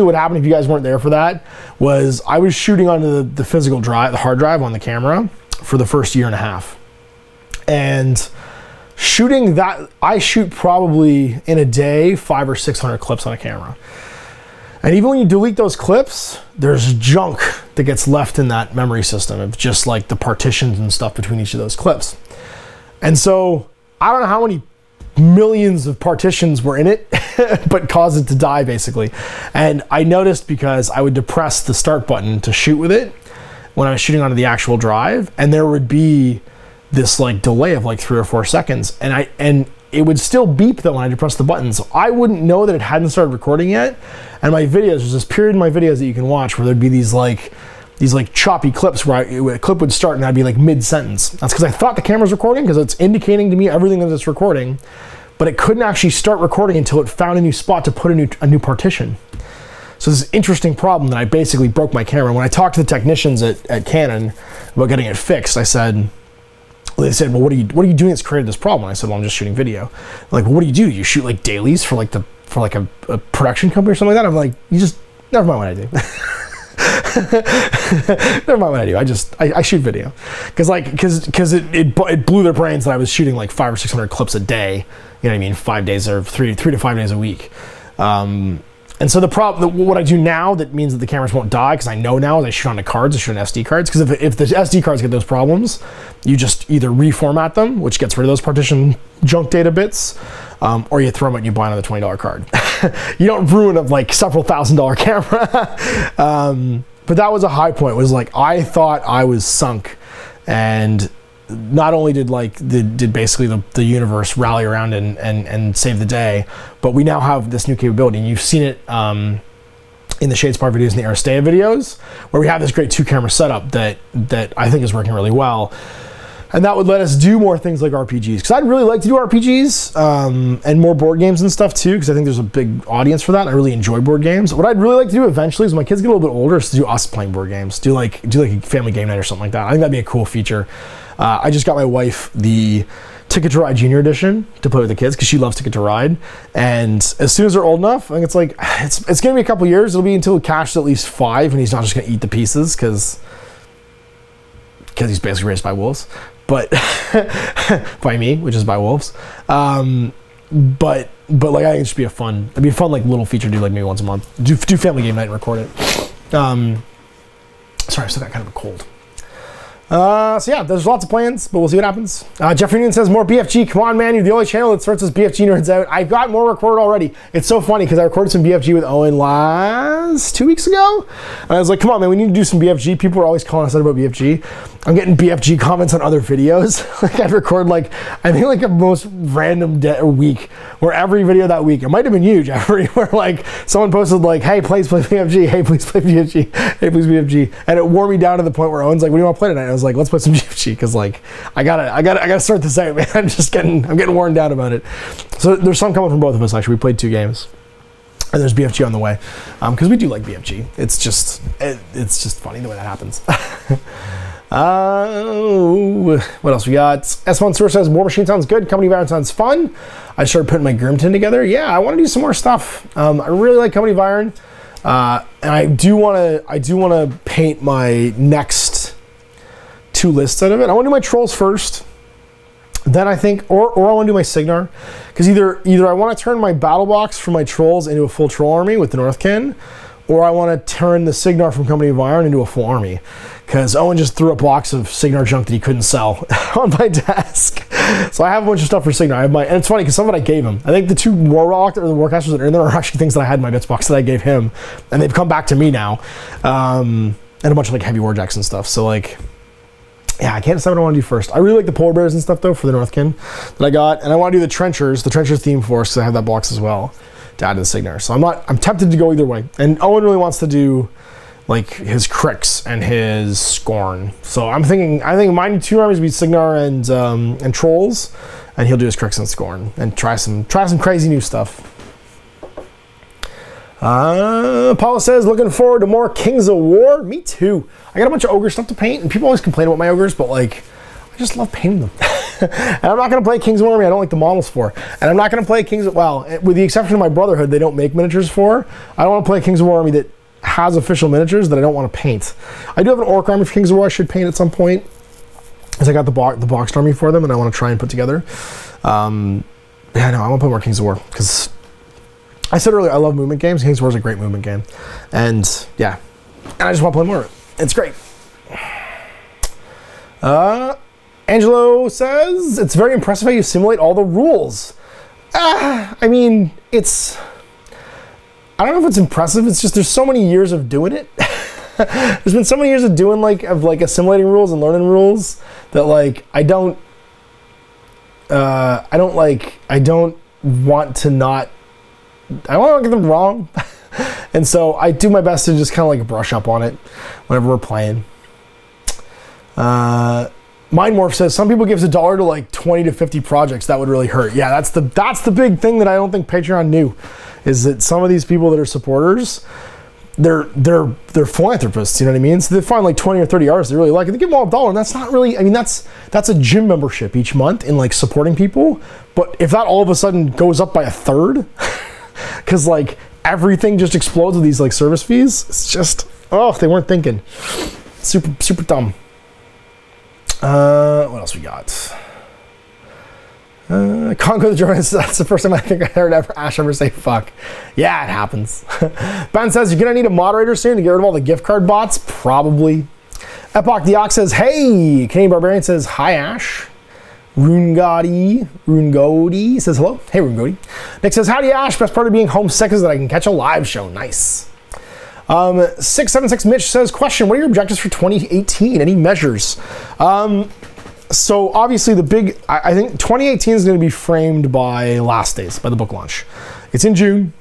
what happened, if you guys weren't there for that, was I was shooting onto the physical drive, the hard drive on the camera for the first year and a half. And shooting that, I shoot probably in a day 500 or 600 clips on a camera. And even when you delete those clips, there's junk that gets left in that memory system of just like the partitions and stuff between each of those clips. And so I don't know how many millions of partitions were in it, but caused it to die basically. And I noticed, because I would depress the start button to shoot with it when I was shooting onto the actual drive, and there would be this like delay of like 3 or 4 seconds, and it would still beep though when I depressed the button, so I wouldn't know that it hadn't started recording yet. And my videos, there's this period in my videos that you can watch where there'd be these like choppy clips where a clip would start and I'd be like mid-sentence. That's because I thought the camera's recording, because it's indicating to me everything that it's recording, but it couldn't actually start recording until it found a new spot to put a new partition. So this interesting problem that I basically broke my camera. When I talked to the technicians at Canon about getting it fixed, they said, well, what are you doing that's created this problem? And I said, well, I'm just shooting video. They're like, well, what do? You shoot like dailies for like a production company or something like that? I'm like, never mind what I do. Never mind what I do. I shoot video, because it blew their brains that I was shooting like 500 or 600 clips a day. You know what I mean? 5 days or 3 to 5 days a week. And so what I do now that means that the cameras won't die, because I know now, is I shoot onto cards, I shoot on SD cards, because if the SD cards get those problems, you just either reformat them, which gets rid of those partition junk data bits, or you throw them out and you buy another $20 card. You don't ruin a like several $1,000 camera. But that was a high point. It was like, I thought I was sunk, and not only did basically the universe rally around and save the day, but we now have this new capability, and you've seen it in the Shadespar videos and the Aristea videos, where we have this great 2-camera setup that I think is working really well. And that would let us do more things like RPGs, because I'd really like to do RPGs and more board games and stuff too, because I think there's a big audience for that, and I really enjoy board games. What I'd really like to do eventually is, when my kids get a little bit older, is to do us playing board games, do like a family game night or something like that. I think that'd be a cool feature. I just got my wife the Ticket to Ride Junior Edition to play with the kids, because she loves Ticket to Ride. And as soon as they're old enough, I think it's going to be a couple years. It'll be until Cash is at least 5, and he's not just going to eat the pieces, because he's basically raised by wolves. But by me, which is by wolves. But like, I think it should be it'd be a fun like little feature to do, like maybe once a month. Do family game night and record it. Sorry, I still got kind of a cold. So yeah, there's lots of plans, but we'll see what happens. Jeffrey Noon says, more BFG. Come on, man. You're the only channel that starts as BFG nerds out. I've got more recorded already. It's so funny because I recorded some BFG with Owen last 2 weeks ago. And I was like, come on, man, we need to do some BFG. People are always calling us out about BFG. I'm getting BFG comments on other videos. Like I'd record like, I think like a most random week where every video that week, it might have been you, Jeffrey, where like someone posted like, hey, please play BFG. Hey, please play BFG. Hey, please BFG. And it wore me down to the point where Owen's like, what do you want to play tonight? And I was like, let's play some BFG because like I gotta start this out, man. I'm getting worn down about it. So there's some coming from both of us. Actually, we played 2 games, and there's BFG on the way because we do like BFG. It's just funny the way that happens. What else we got? S1 Sewer says War Machine sounds good. Company Environment sounds fun. I started putting my Grimton together. Yeah, I want to do some more stuff. I really like Company Environment, and I do want to paint my next 2 lists out of it. I want to do my trolls first, then I think, or I want to do my Signar, because either I want to turn my battle box for my trolls into a full troll army with the Northkin, or I want to turn the Signar from Company of Iron into a full army, because Owen just threw a box of Signar junk that he couldn't sell on my desk. So I have a bunch of stuff for Signar. And it's funny because some of it I gave him. I think the 2 Warlock or the Warcasters that are in there are actually things that I had in my bits box that I gave him, and they've come back to me now, and a bunch of like heavy Warjacks and stuff. So like, yeah, I can't decide what I want to do first. I really like the Polar Bears and stuff though for the Northkin that I got, and I want to do the Trenchers theme force because I have that box as well to add to the Signar. So I'm tempted to go either way. And Owen really wants to do like his Cricks and his Scorn. So I think my 2 armies would be Signar and Trolls, and he'll do his Cricks and Scorn and try some crazy new stuff. Paula says, looking forward to more Kings of War. Me too. I got a bunch of ogre stuff to paint, and people always complain about my ogres, but like, I just love painting them. And I'm not going to play Kings of War I don't like the models for. And I'm not going to play Kings of, well, with the exception of my Brotherhood, they don't make miniatures for. I don't want to play Kings of War Army that has official miniatures that I don't want to paint. I do have an Orc army for Kings of War I should paint at some point, because I got the boxed army for them, and I want to try and put together. Yeah, no, I want to put more Kings of War, because I said earlier, I love movement games. Kings of War is a great movement game. And yeah, and I just want to play more of it. It's great. Angelo says, it's very impressive how you simulate all the rules. I mean, I don't know if it's impressive. It's just there's so many years of doing it. There's been so many years of doing assimilating rules and learning rules that like I don't want to not. I want to get them wrong. And so I do my best to just kind of like brush up on it whenever we're playing. Mindmorph says, some people give $1 to like 20 to 50 projects. That would really hurt. Yeah, that's the big thing that I don't think Patreon knew, is that some of these people that are supporters, they're philanthropists, you know what I mean? So they find like 20 or 30 artists they really like, and they give them all $1, and that's not really, I mean, that's a gym membership each month in like supporting people. But if that all of a sudden goes up by 1/3, because like everything just explodes with these like service fees, it's just, oh, they weren't thinking. Super dumb. What else we got? Congo the Germans, that's the first time I think I heard Ash ever say fuck. Yeah, it happens. Ben says, you're gonna need a moderator soon to get rid of all the gift card bots? Probably. Epoch the Ox says, hey! Canadian Barbarian says, hi Ash. Rungodi says hello. Hey Rungodi. Nick says, howdy Ash, best part of being homesick is that I can catch a live show. Nice. 676 Mitch says, question, what are your objectives for 2018? Any measures? So obviously the big, I think 2018 is going to be framed by Last Days, by the book launch. It's in June.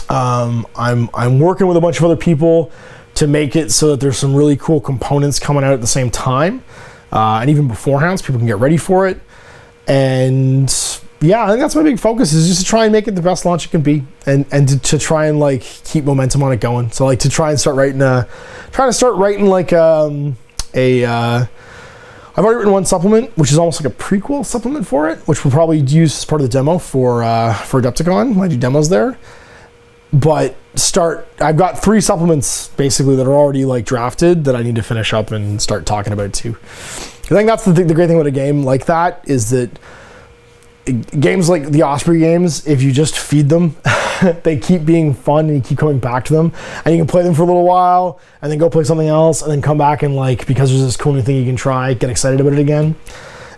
I'm working with a bunch of other people to make it so that there's some really cool components coming out at the same time. And even beforehand, so people can get ready for it. And yeah, I think that's my big focus, is just to try and make it the best launch it can be, and to try and like keep momentum on it going. So like to try and start writing like I've already written one supplement, which is almost like a prequel supplement for it, which we'll probably use as part of the demo for Adepticon when I do demos there. But I've got 3 supplements basically that are already like drafted that I need to finish up and start talking about too. I think that's the great thing about a game like that, is that games like the Osprey games, if you just feed them they keep being fun and you keep coming back to them, and you can play them for a little while and then go play something else and then come back and like, because there's this cool new thing you can try, get excited about it again.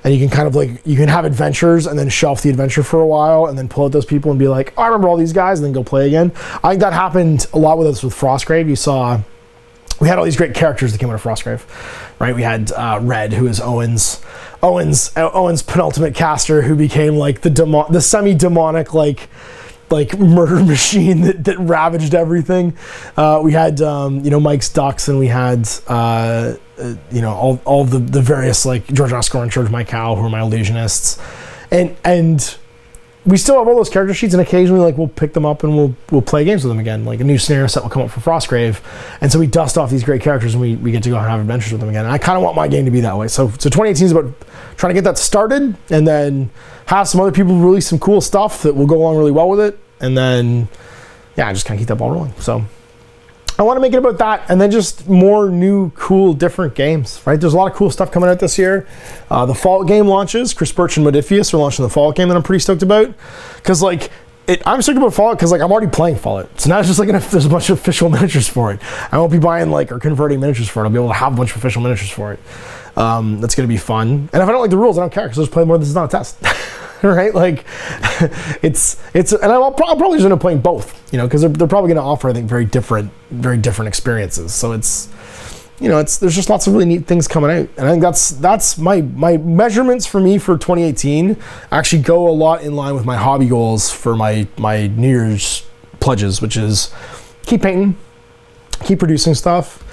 And you can kind of like, you can have adventures and then shelf the adventure for a while and then pull out those people and be like, oh, I remember all these guys, and then go play again. I think that happened a lot with us with Frostgrave. You saw, we had all these great characters that came out of Frostgrave, right? We had Red, who is Owen's penultimate caster, who became like the semi-demonic like murder machine that ravaged everything. We had you know, Mike's Ducks, and we had you know, all the various like George Oscar and George Mike Cow, who are my illusionists, and we still have all those character sheets, and occasionally like we'll pick them up and we'll play games with them again. Like a new scenario set will come up for Frostgrave, and so we dust off these great characters and we get to go and have adventures with them again. And I kind of want my game to be that way. So 2018 is about trying to get that started, and then have some other people release some cool stuff that will go along really well with it, and then yeah, just kind of keep that ball rolling. So I want to make it about that, and then just more new, cool, different games, right? There's a lot of cool stuff coming out this year. The Fallout game launches. Chris Birch and Modifius are launching the Fallout game that I'm pretty stoked about. Because, like, I'm stoked about Fallout because, like, I'm already playing Fallout. So now it's just like, there's a bunch of official miniatures for it. I won't be buying, like, or converting miniatures for it. I'll be able to have a bunch of official miniatures for it. That's going to be fun. And if I don't like the rules, I don't care, because I'll just play more. This is not a test. Right? Like, it's, and I'll probably just end up playing both, you know, because they're probably going to offer, I think, very different experiences. So it's, you know, there's just lots of really neat things coming out. And I think that's my measurements for me for 2018 actually go a lot in line with my hobby goals for my New Year's pledges, which is keep painting, keep producing stuff,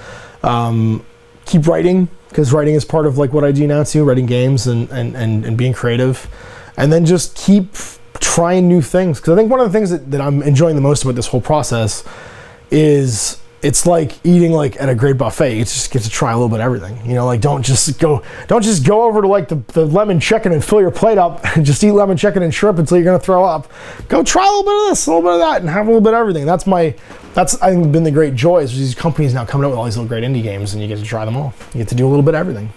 keep writing, because writing is part of like what I do now too, writing games and being creative. And then just keep trying new things. Because I think one of the things that I'm enjoying the most about this whole process is it's like eating like at a great buffet. You just get to try a little bit of everything. You know, like don't just go over to like the lemon chicken and fill your plate up and just eat lemon chicken and shrimp until you're gonna throw up. Go try a little bit of this, a little bit of that, and have a little bit of everything. That's I think been the great joy, is these companies now coming out with all these little great indie games, and you get to try them all. You get to do a little bit of everything.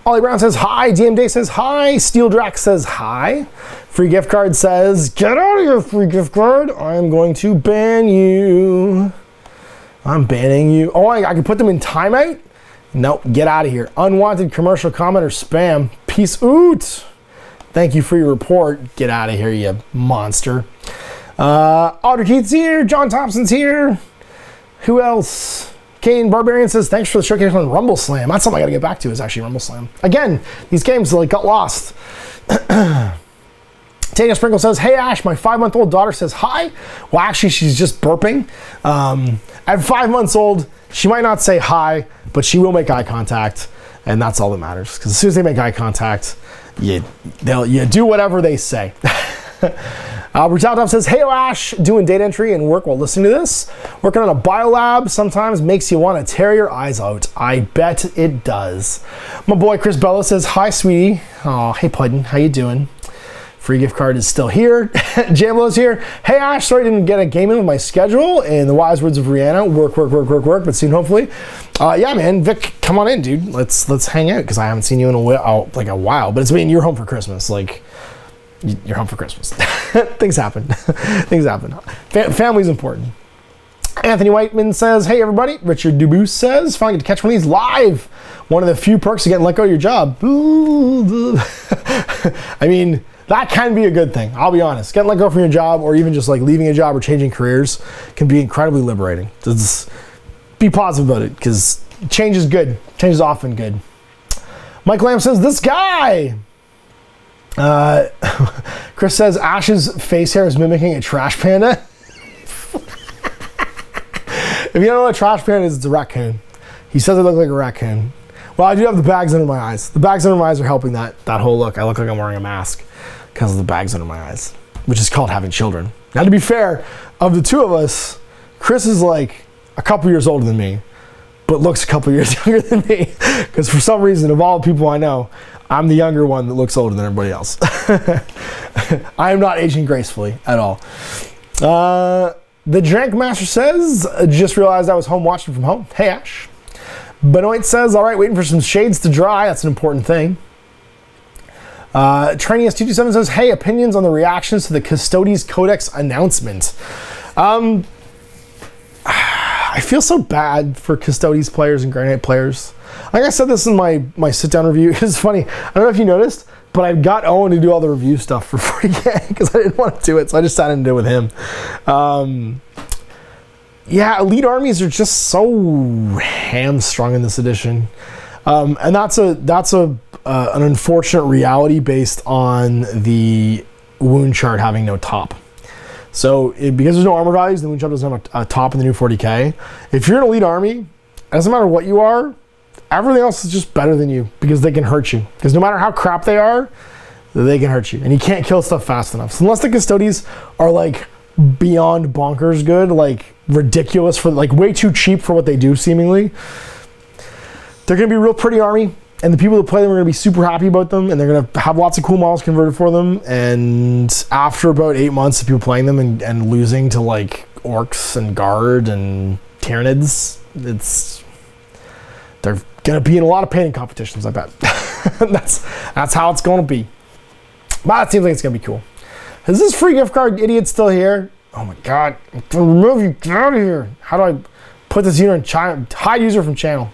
Ollie Brown says hi. DM Day says hi. Steel Drax says hi. Free gift card says, get out of here, free gift card. I'm going to ban you. I'm banning you. Oh, I can put them in timeout? Nope, get out of here. Unwanted commercial comment or spam. Peace out. Thank you for your report. Get out of here, you monster. Audrey Keith's here. John Thompson's here. Who else? Kane Barbarian says, thanks for the showcase on Rumble Slam. That's something I gotta get back to, is actually Rumble Slam. Again, these games like got lost. Tanya Sprinkle says, hey Ash, my 5-month-old daughter says hi. Well, actually, she's just burping. At 5 months old, she might not say hi, but she will make eye contact, and that's all that matters. Because as soon as they make eye contact, you do whatever they say. Brutaltop says, hey Ash, doing data entry and work while listening to this. Working on a biolab sometimes makes you want to tear your eyes out. I bet it does. My boy Chris Bella says, hi sweetie. Oh, hey Puddin', how you doing? Free gift card is still here. Jamlo's here. Hey Ash, sorry I didn't get a game in with my schedule. In the wise words of Rihanna, work, but soon hopefully. Yeah man, Vic, come on in dude. Let's hang out, because I haven't seen you in a while, but it's been, you're home for Christmas. Like, you're home for Christmas. Things happen. Things happen. Family's important. Anthony Whiteman says, hey everybody. Richard Dubus says, finally get to catch one of these live. One of the few perks of getting let go of your job. I mean, that can be a good thing. I'll be honest. Getting let go from your job, or even just like leaving a job or changing careers, can be incredibly liberating. Just be positive about it, because change is good. Change is often good. Mike Lamb says, this guy. Chris says Ash's face hair is mimicking a trash panda. If you don't know what a trash panda is, it's a raccoon. He says I look like a raccoon. Well, I do have the bags under my eyes. The bags under my eyes are helping that whole look. I look like I'm wearing a mask because of the bags under my eyes, which is called having children. Now, to be fair, of the two of us, Chris is like a couple years older than me, but looks a couple years younger than me, because for some reason, of all the people I know, I'm the younger one that looks older than everybody else. I am not aging gracefully at all. The Drank Master says, just realized I was home watching from home. Hey, Ash. Benoit says, all right, waiting for some shades to dry. That's an important thing. Training S227 says, hey, opinions on the reactions to the Custodes Codex announcement. I feel so bad for Custodes players and Grey Knight players. Like I said this in my sit-down review. It's funny. I don't know if you noticed, but I got Owen to do all the review stuff for 40K because I didn't want to do it, so I just sat in to do it with him. Yeah, elite armies are just so hamstrung in this edition, and that's an unfortunate reality based on the wound chart having no top. So because there's no armor values, the wound chart doesn't have a top in the new 40K. If you're an elite army, it doesn't matter what you are, everything else is just better than you because they can hurt you. Because no matter how crap they are, they can hurt you, and you can't kill stuff fast enough. So unless the Custodes are like beyond bonkers good, like ridiculous for like way too cheap for what they do seemingly, they're gonna be a real pretty army, and the people that play them are gonna be super happy about them, and they're gonna have lots of cool models converted for them. And after about 8 months of people playing them and losing to like orcs and guard and Tyranids, they're gonna be in a lot of painting competitions, I bet. that's how it's gonna be. But it seems like it's gonna be cool. Is this free gift card idiot still here? Oh my god, I'm gonna remove you, get out of here. How do I put this user in China? Hide user from channel.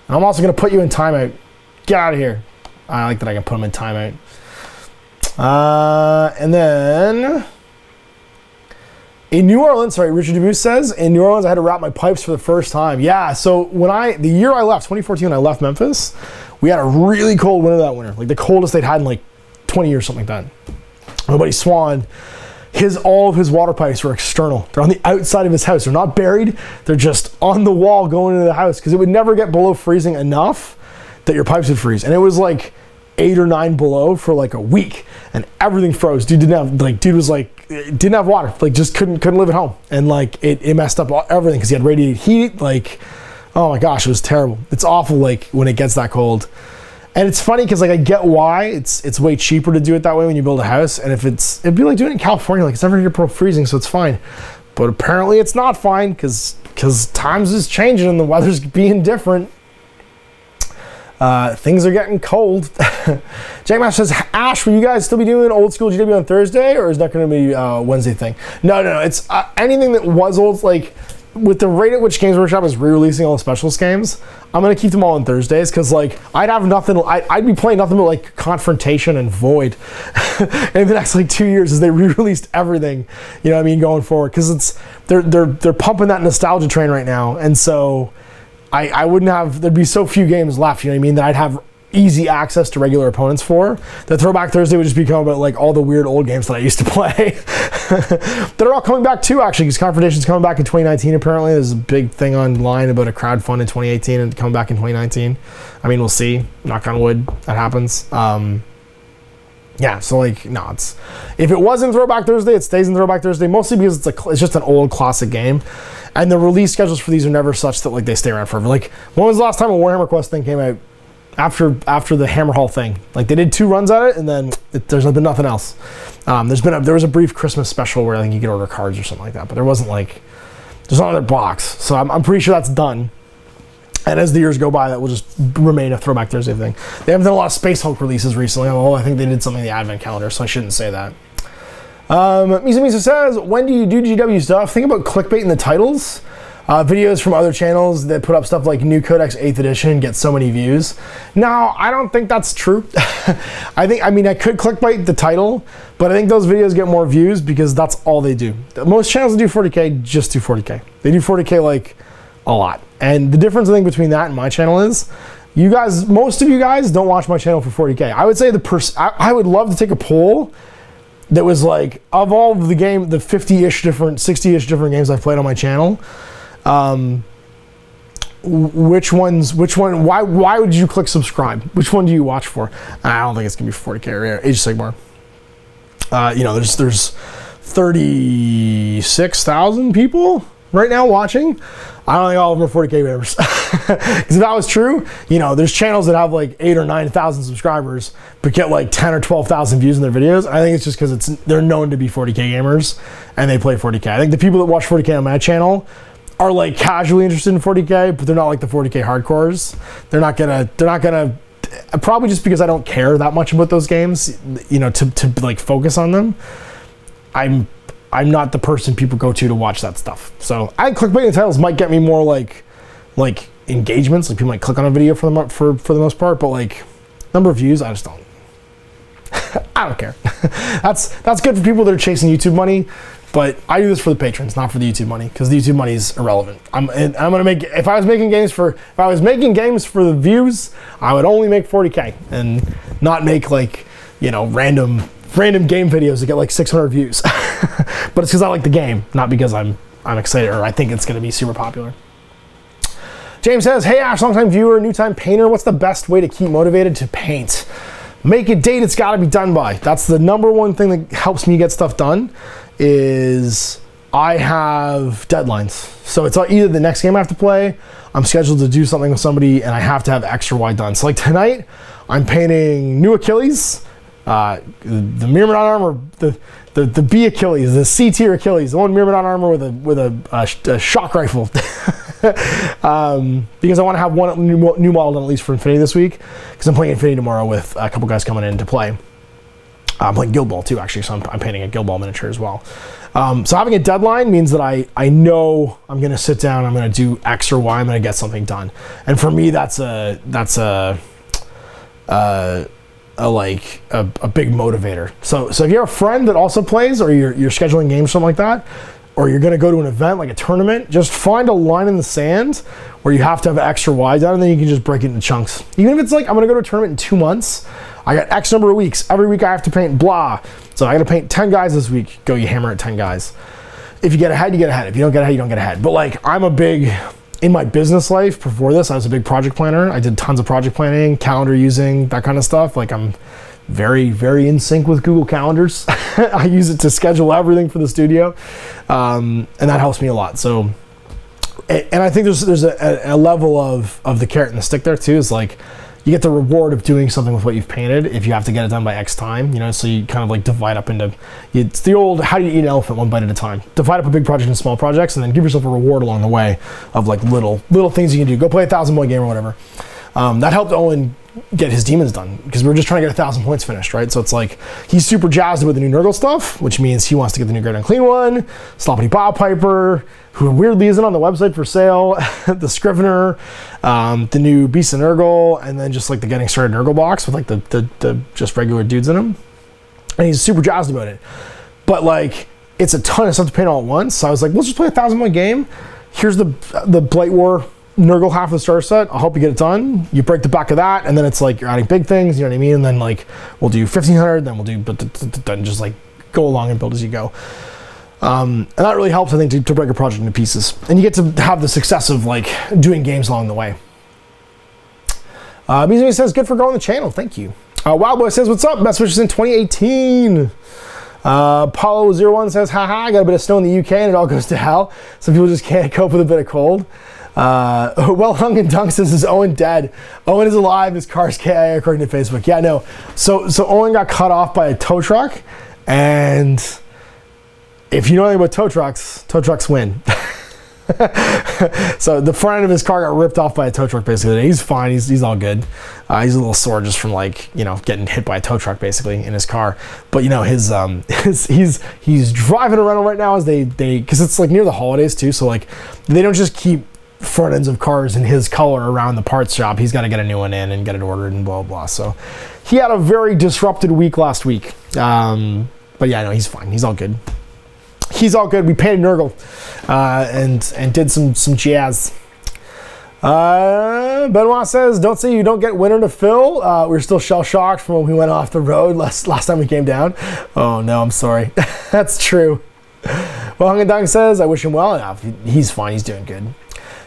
And I'm also gonna put you in timeout. Get out of here. I like that I can put him in timeout. And then in New Orleans, sorry, Richard Dubus says, in New Orleans I had to wrap my pipes for the first time. Yeah, so when the year I left, 2014, when I left Memphis, we had a really cold winter that winter. Like the coldest they'd had in like 20 years, something like that. My buddy Swan, all of his water pipes were external. They're on the outside of his house. They're not buried. They're just on the wall going into the house because it would never get below freezing enough that your pipes would freeze. And it was like 8 or 9 below for like a week, and everything froze. Dude didn't have water. Like just couldn't live at home, and like it messed up everything because he had radiated heat. Like, oh my gosh, it was terrible. It's awful. Like when it gets that cold. And it's funny because like I get why it's way cheaper to do it that way when you build a house, and it'd be like doing it in California, like it's never near freezing, so it's fine. But apparently it's not fine because times is changing and the weather's being different. Things are getting cold. Jack Mash says, Ash, will you guys still be doing old school GW on Thursday, or is that going to be a Wednesday thing? No. It's anything that was old, like with the rate at which Games Workshop is re-releasing all the specials games, I'm gonna keep them all on Thursdays because like I'd have nothing. I'd be playing nothing but like Confrontation and Void in the next like 2 years as they re-released everything. You know what I mean, going forward, because they're pumping that nostalgia train right now, and so I wouldn't have. There'd be so few games left. You know what I mean, that I'd have easy access to regular opponents for. The Throwback Thursday would just become about like all the weird old games that I used to play that are all coming back too, actually, because Confrontation's coming back in 2019 apparently. There's a big thing online about a crowdfund in 2018 and coming back in 2019. I mean, we'll see. Knock on wood, that happens. Yeah, so like, no, if it was in Throwback Thursday, it stays in Throwback Thursday, mostly because it's just an old classic game, and the release schedules for these are never such that like they stay around forever. Like, when was the last time a Warhammer Quest thing came out? After the Hammerhall thing, like they did 2 runs at it, and then there's been nothing else. There was a brief Christmas special where I think you could order cards or something like that, but there wasn't like there's not another box. So I'm pretty sure that's done. And as the years go by, that will just remain a Throwback Thursday thing. They haven't done a lot of Space Hulk releases recently. Oh, I think they did something in the Advent calendar, so I shouldn't say that. Misa says, when do you do GW stuff? Think about clickbait in the titles. Videos from other channels that put up stuff like New Codex 8th edition get so many views. No, I don't think that's true. I could clickbait the title, but I think those videos get more views because that's all they do. Most channels that do 40K just do 40K. They do 40K like a lot. And the difference I think between that and my channel is, most of you guys don't watch my channel for 40K. I would say I would love to take a poll that was like, of all of the 50-ish different, 60-ish different games I've played on my channel, why would you click subscribe? Which one do you watch for? I don't think it's gonna be 40K or Age of Sigmar. There's 36,000 people right now watching. I don't think all of them are 40K members. Because if that was true, there's channels that have like 8,000 or 9,000 subscribers but get like 10,000 or 12,000 views in their videos. I think it's just because they're known to be 40K gamers and they play 40K. I think the people that watch 40K on my channel are like casually interested in 40K, but they're not like the 40K hardcores. They're not gonna probably just because I don't care that much about those games, you know, to like focus on them. I'm not the person people go to watch that stuff. So I clickbaiting titles might get me more like engagements, like people might click on a video for the most part, but like number of views, I just don't. I don't care. that's good for people that are chasing YouTube money, but I do this for the patrons, not for the YouTube money, because the YouTube money is irrelevant. I'm gonna make, if I was making games for the views, I would only make 40K and not make like, you know, random game videos that get like 600 views. But it's because I like the game, not because I'm excited or I think it's gonna be super popular. James says, hey Ash, long-time viewer, new-time painter, what's the best way to keep motivated to paint? Make a date it's got to be done by. That's the number one thing that helps me get stuff done, is I have deadlines. So it's either the next game I have to play, I'm scheduled to do something with somebody, and I have to have X or Y done. So like tonight, I'm painting new Achilles, the Myrmidon armor, the B Achilles, the C tier Achilles, the one Myrmidon armor with a shock rifle. Because I want to have one new model done at least for Infinity this week, because I'm playing Infinity tomorrow with a couple guys coming in to play. I'm playing Guild Ball too, actually, so I'm painting a Guild Ball miniature as well. So having a deadline means that I know I'm going to sit down, I'm going to do X or Y, I'm going to get something done. And for me, that's a big motivator. So if you have a friend that also plays, or you're scheduling games, something like that, or you're going to go to an event like a tournament, just find a line in the sand where you have to have X or Y done, and then you can just break it into chunks. Even if it's like, I'm going to go to a tournament in 2 months, I got X number of weeks. Every week I have to paint blah. So I got to paint 10 guys this week. Go, you hammer at 10 guys. If you get ahead, you get ahead. If you don't get ahead, you don't get ahead. But like, I'm a big, in my business life before this, I was a big project planner. I did tons of project planning, calendar using, that kind of stuff. Like, I'm very, very in sync with Google Calendars. I use it to schedule everything for the studio. And that helps me a lot. So, and I think there's a level of the carrot and the stick there too, is like, you get the reward of doing something with what you've painted if you have to get it done by X time, you know, so you kind of like divide up into, it's the old, how do you eat an elephant one bite at a time? Divide up a big project into small projects and then give yourself a reward along the way of like little things you can do. Go play a 1,000-point game or whatever. That helped Owen get his demons done, because we were just trying to get 1,000 points finished, right? So it's like, he's super jazzed with the new Nurgle stuff, which means he wants to get the new Great Unclean One, Sloppity Bob Piper, who weirdly isn't on the website for sale, the Scrivener, the new Beast of Nurgle, and then just like the Getting Started Nurgle box with like the just regular dudes in them. And he's super jazzed about it. But like, it's a ton of stuff to paint all at once. So I was like, let's just play a 1,000-point game. Here's the Blight War Nurgle half of the starter set. I'll help you get it done. You break the back of that, and then it's like you're adding big things, you know what I mean? And then like, we'll do 1,500, then we'll do, then just like go along and build as you go. And that really helps, I think, to break a project into pieces. And you get to have the success of like doing games along the way. Music says, good for growing the channel. Thank you. Wildboy says, what's up? Best wishes in 2018. Paulo01 says, haha, I got a bit of snow in the UK and it all goes to hell. Some people just can't cope with a bit of cold. Well Hung and Dunk says, is Owen dead? Owen is alive, his car's KIA according to Facebook. Yeah, no. So Owen got cut off by a tow truck, and if you know anything about tow trucks win. So the front end of his car got ripped off by a tow truck basically. He's fine, he's all good. He's a little sore just from like, you know, getting hit by a tow truck basically in his car. But you know, he's driving a rental right now as they because it's like near the holidays too, so like they don't just keep front ends of cars in his color around the parts shop. He's got to get a new one in and get it ordered and blah blah. So he had a very disrupted week last week. But yeah, no, he's fine. He's all good. He's all good. We painted Nurgle and did some jazz. Benoit says, don't say you don't get winter to fill. We're still shell-shocked from when we went off the road last time we came down. Oh no, I'm sorry. That's true. Well, Hung and Dunk says, I wish him well. Yeah, he's fine. He's doing good.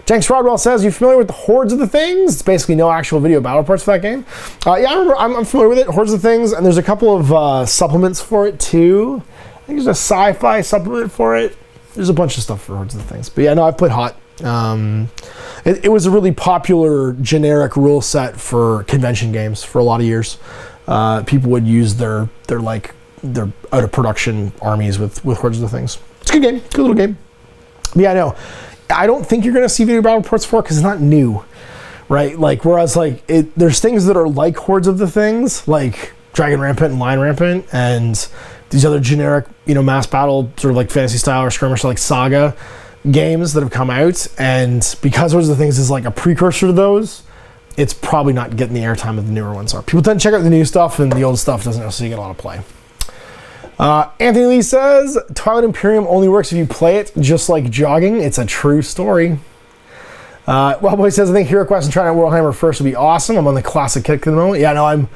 Jenks Rodwell says, you familiar with the Hordes of the Things? It's basically no actual video battle parts for that game. Yeah, I'm familiar with it. Hordes of the Things, and there's a couple of supplements for it too. I think there's a sci-fi supplement for it. There's a bunch of stuff for Hordes of the Things. But yeah, no, I've played HOT. It was a really popular generic rule set for convention games for a lot of years. People would use their out of production armies with Hordes of the Things. It's a good game, good little game. But yeah, no, I don't think you're going to see video battle reports for it because it's not new, right? Like, whereas like there's things that are like Hordes of the Things, like Dragon Rampant and Lion Rampant, and these other generic, you know, mass battle sort of like fantasy style or skirmish like Saga games that have come out. And because Hordes of the Things is like a precursor to those, it's probably not getting the airtime that the newer ones are. People tend to check out the new stuff, and the old stuff doesn't necessarily get a lot of play. Anthony Lee says, Twilight Imperium only works if you play it just like jogging. It's a true story. Wellboy says, I think Hero Quest and trying out Warhammer first would be awesome. I'm on the classic kick at the moment. Yeah, no,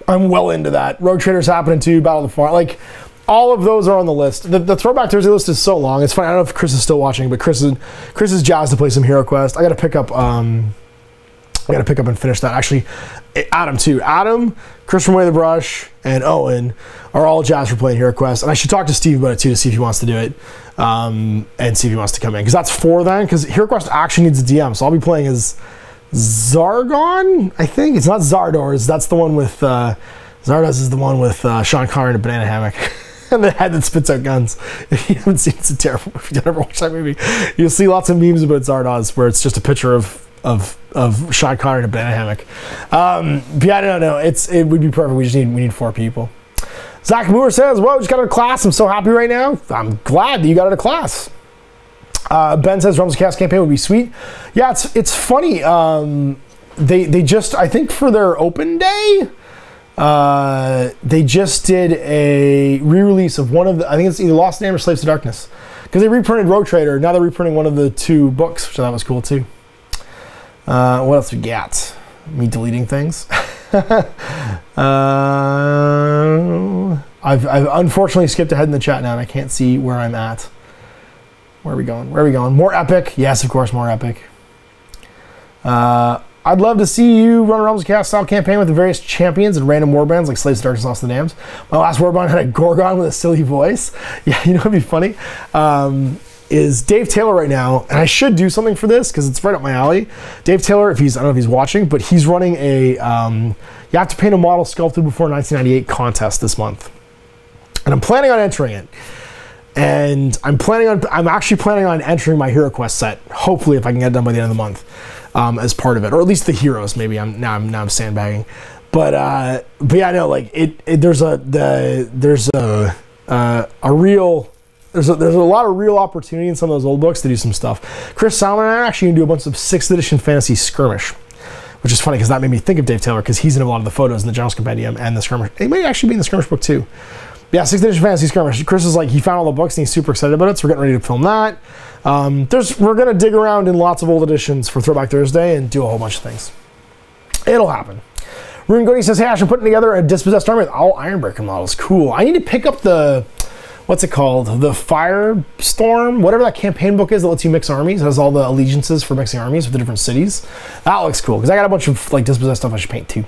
I'm well into that. Rogue Trader's happening too, Battle of the Farm. Like, all of those are on the list. The Throwback Thursday list is so long. It's funny. I don't know if Chris is still watching, but Chris is jazzed to play some Hero Quest. I got to pick up and finish that. Actually, Adam too. Adam, Chris from Way the Brush, and Owen are all jazzed for playing Hero Quest. And I should talk to Steve about it too to see if he wants to do it, and see if he wants to come in, because that's 4 then. Because Hero Quest actually needs a DM, so I'll be playing as Zargon. I think it's not Zardors. That's the one with Zardos is the one with Sean Connery in a banana hammock. And the head that spits out guns. If you haven't seen it, it's a terrible movie. If you never watched that movie, you'll see lots of memes about Zardoz where it's just a picture of Sean Connery in a banana hammock. But yeah, no, it would be perfect. We need 4 people. Zach Moore says, "Whoa, just got out of class. I'm so happy right now. I'm glad that you got out of class." Ben says, "Realms of Chaos campaign would be sweet." Yeah, it's funny. They just, I think for their open day, they just did a re-release of one of the, I think it's either Lost Name or Slaves to Darkness, because they reprinted Rogue Trader. Now they're reprinting one of the 2 books, which I thought was cool too. What else we got? Me deleting things. I've unfortunately skipped ahead in the chat now, and I can't see where I'm at. Where are we going? More epic? Yes, of course, more epic. I'd love to see you run a Realms of Chaos style campaign with the various champions and random warbands like Slaves to Darkness, Lost the Dams. My last warband had a Gorgon with a silly voice. Yeah, you know what'd be funny? Is Dave Taylor right now, and I should do something for this because it's right up my alley. Dave Taylor, I don't know if he's watching, but he's running a you have to paint a model sculpted before 1998 contest this month. And I'm planning on entering it. And I'm actually planning on entering my Hero Quest set, hopefully if I can get it done by the end of the month, as part of it, or at least the heroes. Maybe I'm sandbagging, but yeah, no, like there's a lot of real opportunity in some of those old books to do some stuff. Chris Salmon and I are actually gonna do a bunch of 6th edition fantasy skirmish, which is funny because that made me think of Dave Taylor, because he's in a lot of the photos in the General's Compendium and the skirmish. It may actually be in the skirmish book too. Yeah, 6th edition fantasy skirmish. Chris is like, he found all the books and he's super excited about it, so we're getting ready to film that. We're gonna dig around in lots of old editions for Throwback Thursday and do a whole bunch of things. It'll happen. Rune Goody says, "Hey Ash, I'm putting together a dispossessed army with all Ironbreaker models. Cool. I need to pick up the, what's it called? The Firestorm, whatever that campaign book is that lets you mix armies. It has all the allegiances for mixing armies with the different cities. That looks cool, because I got a bunch of like dispossessed stuff I should paint too."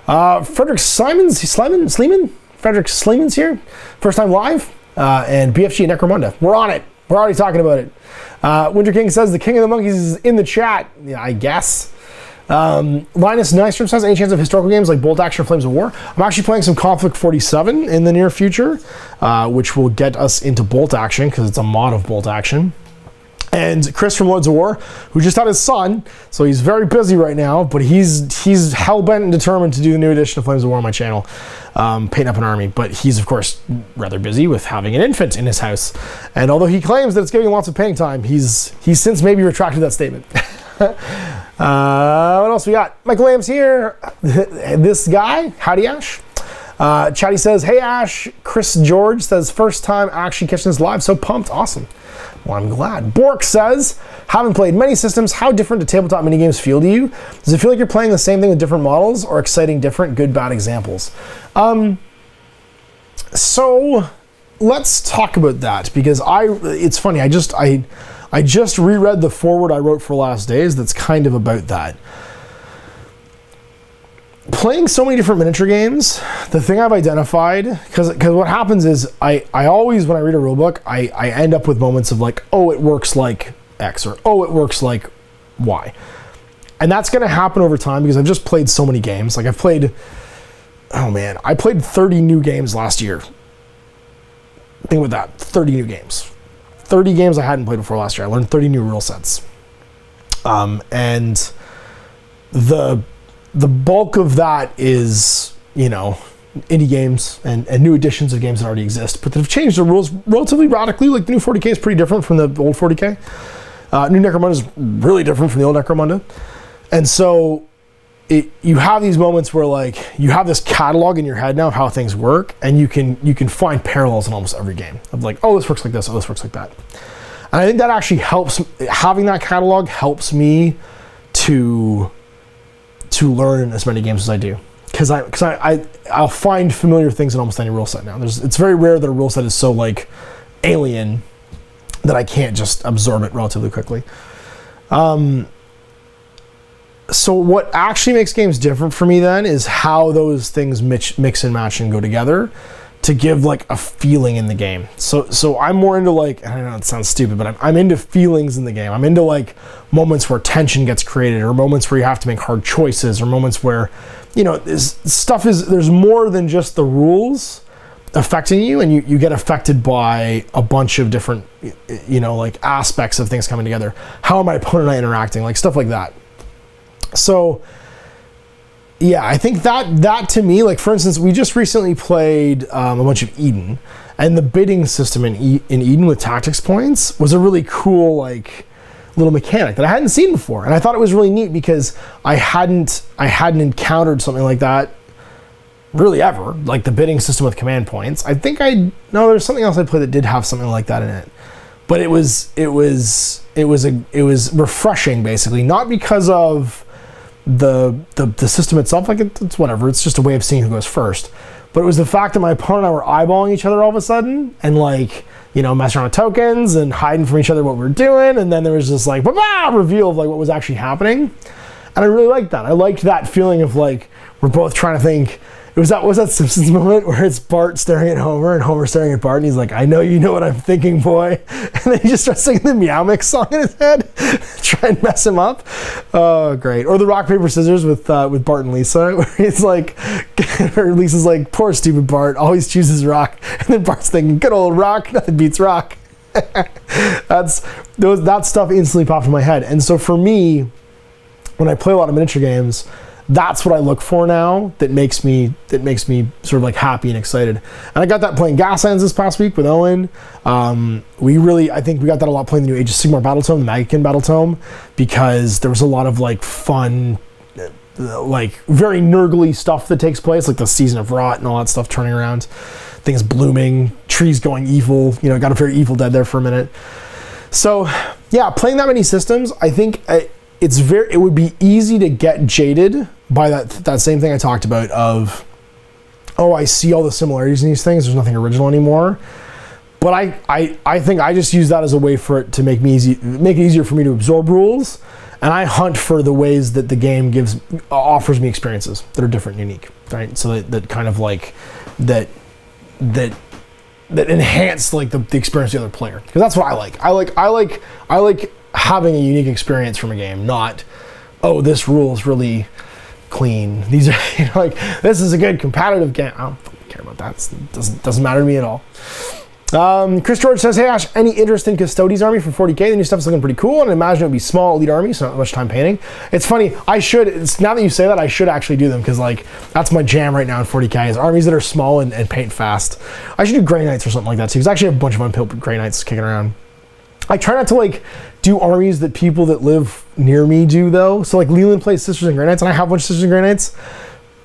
Frederick Sleeman? Frederick Sleeman's here, first time live, and BFG and Necromunda. We're on it. We're already talking about it. Winter King says, "The King of the Monkeys is in the chat." Yeah, I guess. Linus Nystrom says, "Any chance of historical games like Bolt Action or Flames of War?" I'm actually playing some Conflict 47 in the near future, which will get us into Bolt Action, because it's a mod of Bolt Action. And Chris from Lords of War, who just had his son, so he's very busy right now, but he's hell-bent and determined to do the new edition of Flames of War on my channel, paint up an army. But he's, of course, rather busy with having an infant in his house. And although he claims that it's giving him lots of painting time, he's since maybe retracted that statement. What else we got? Michael Lamb's here. This guy, howdy Ash. Chatty says, "Hey Ash." Chris George says, "First time actually catching this live, so pumped." Awesome. Well, I'm glad. Bork says, "Haven't played many systems. How different do tabletop minigames feel to you? Does it feel like you're playing the same thing with different models, or exciting different good, bad examples?" So let's talk about that, because it's funny. I just reread the foreword I wrote for Last Days that's kind of about that. Playing so many different miniature games, the thing I've identified, because what happens is I always, when I read a rulebook, I end up with moments of like, oh, it works like X, or oh, it works like Y. And that's going to happen over time, because I've just played so many games. Like I played 30 new games last year. Think about that, 30 new games. 30 games I hadn't played before last year. I learned 30 new rule sets. And the bulk of that is, you know, indie games and new editions of games that already exist, but they've changed the rules relatively radically. Like the new 40K is pretty different from the old 40K. New Necromunda is really different from the old Necromunda. And so you have these moments where like you have this catalog in your head now of how things work, and you can find parallels in almost every game of like, oh, this works like this, oh, this works like that. And I think that actually helps, having that catalog helps me to learn as many games as I do. Because I'll find familiar things in almost any rule set now. It's very rare that a rule set is so like alien that I can't just absorb it relatively quickly. So what actually makes games different for me then is how those things mix and match and go together to give like a feeling in the game. So I'm more into like, I don't know, it sounds stupid, but I'm into feelings in the game. I'm into like moments where tension gets created, or moments where you have to make hard choices, or moments where, you know, there's more than just the rules affecting you, and you get affected by a bunch of different, you know, like aspects of things coming together. How are my opponent and I interacting? Like stuff like that. So yeah, I think that to me, like for instance, we just recently played a bunch of Eden, and the bidding system in Eden with tactics points was a really cool like little mechanic that I hadn't seen before, and I thought it was really neat because I hadn't encountered something like that really ever, like the bidding system with command points. I think there's something else I played that did have something like that in it, but it was refreshing basically, not because of the system itself, like it's whatever, it's just a way of seeing who goes first, but it was the fact that my opponent and I were eyeballing each other all of a sudden, and like, you know, messing around with tokens and hiding from each other what we're doing, and then there was this like reveal of like what was actually happening, and I really liked that. I liked that feeling of like we're both trying to think. Was that Simpsons moment where it's Bart staring at Homer and Homer staring at Bart, and he's like, I know you know what I'm thinking, boy. And then he just starts singing the Meow Mix song in his head, try and mess him up. Oh, great. Or the rock, paper, scissors with Bart and Lisa, where he's like, or Lisa's like, poor stupid Bart, always chooses rock. And then Bart's thinking, good old rock, nothing beats rock. That stuff instantly popped in my head. And so for me, when I play a lot of miniature games, that's what I look for now that makes me sort of like happy and excited. And I got that playing Gaslands this past week with Owen. I think we got that a lot playing the new Age of Sigmar Battle Tome, the Magican Battle Tome, because there was a lot of like fun, like very nurgly stuff that takes place, like the Season of Rot and all that stuff turning around, things blooming, trees going evil, you know, got a very Evil Dead there for a minute. So yeah, playing that many systems, I think it would be easy to get jaded by that same thing I talked about of, oh, I see all the similarities in these things, there's nothing original anymore. But I think I just use that as a way for it to make it easier for me to absorb rules, and I hunt for the ways that the game offers me experiences that are different and unique, right? So that kind of like that enhance like the experience of the other player, because that's what I like. I like having a unique experience from a game, not, oh, this rule is really clean. These are, you know, like, this is a good competitive game. I don't care about that. It doesn't matter to me at all. Chris George says, hey Ash, any interest in Custodes army for 40K? The new stuff's looking pretty cool, and I imagine it would be small elite army, so not much time painting. It's funny, now that you say that, I should actually do them, because like, that's my jam right now in 40K, is armies that are small and paint fast. I should do Grey Knights or something like that too, because I actually have a bunch of unbuilt Grey Knights kicking around. I try not to like do armies that people that live near me do though. So like Leland plays Sisters and Grey Knights, and I have a bunch of Sisters and Grey Knights,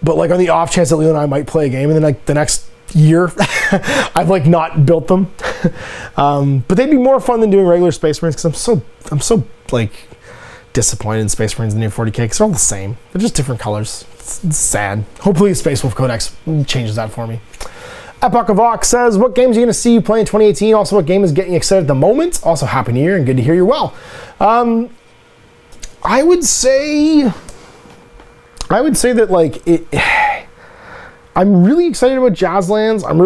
but like on the off chance that Leland and I might play a game, and then like the next year I've like not built them. But they'd be more fun than doing regular Space Marines, because I'm so like disappointed in Space Marines in the new 40K, because they're all the same. They're just different colors. It's sad. Hopefully Space Wolf Codex changes that for me. Epoch of Ox says, what games are you going to see you play in 2018? Also, what game is getting you excited at the moment? Also, Happy New Year and good to hear you're well. I would say that like I'm really excited about Gaslands. I'm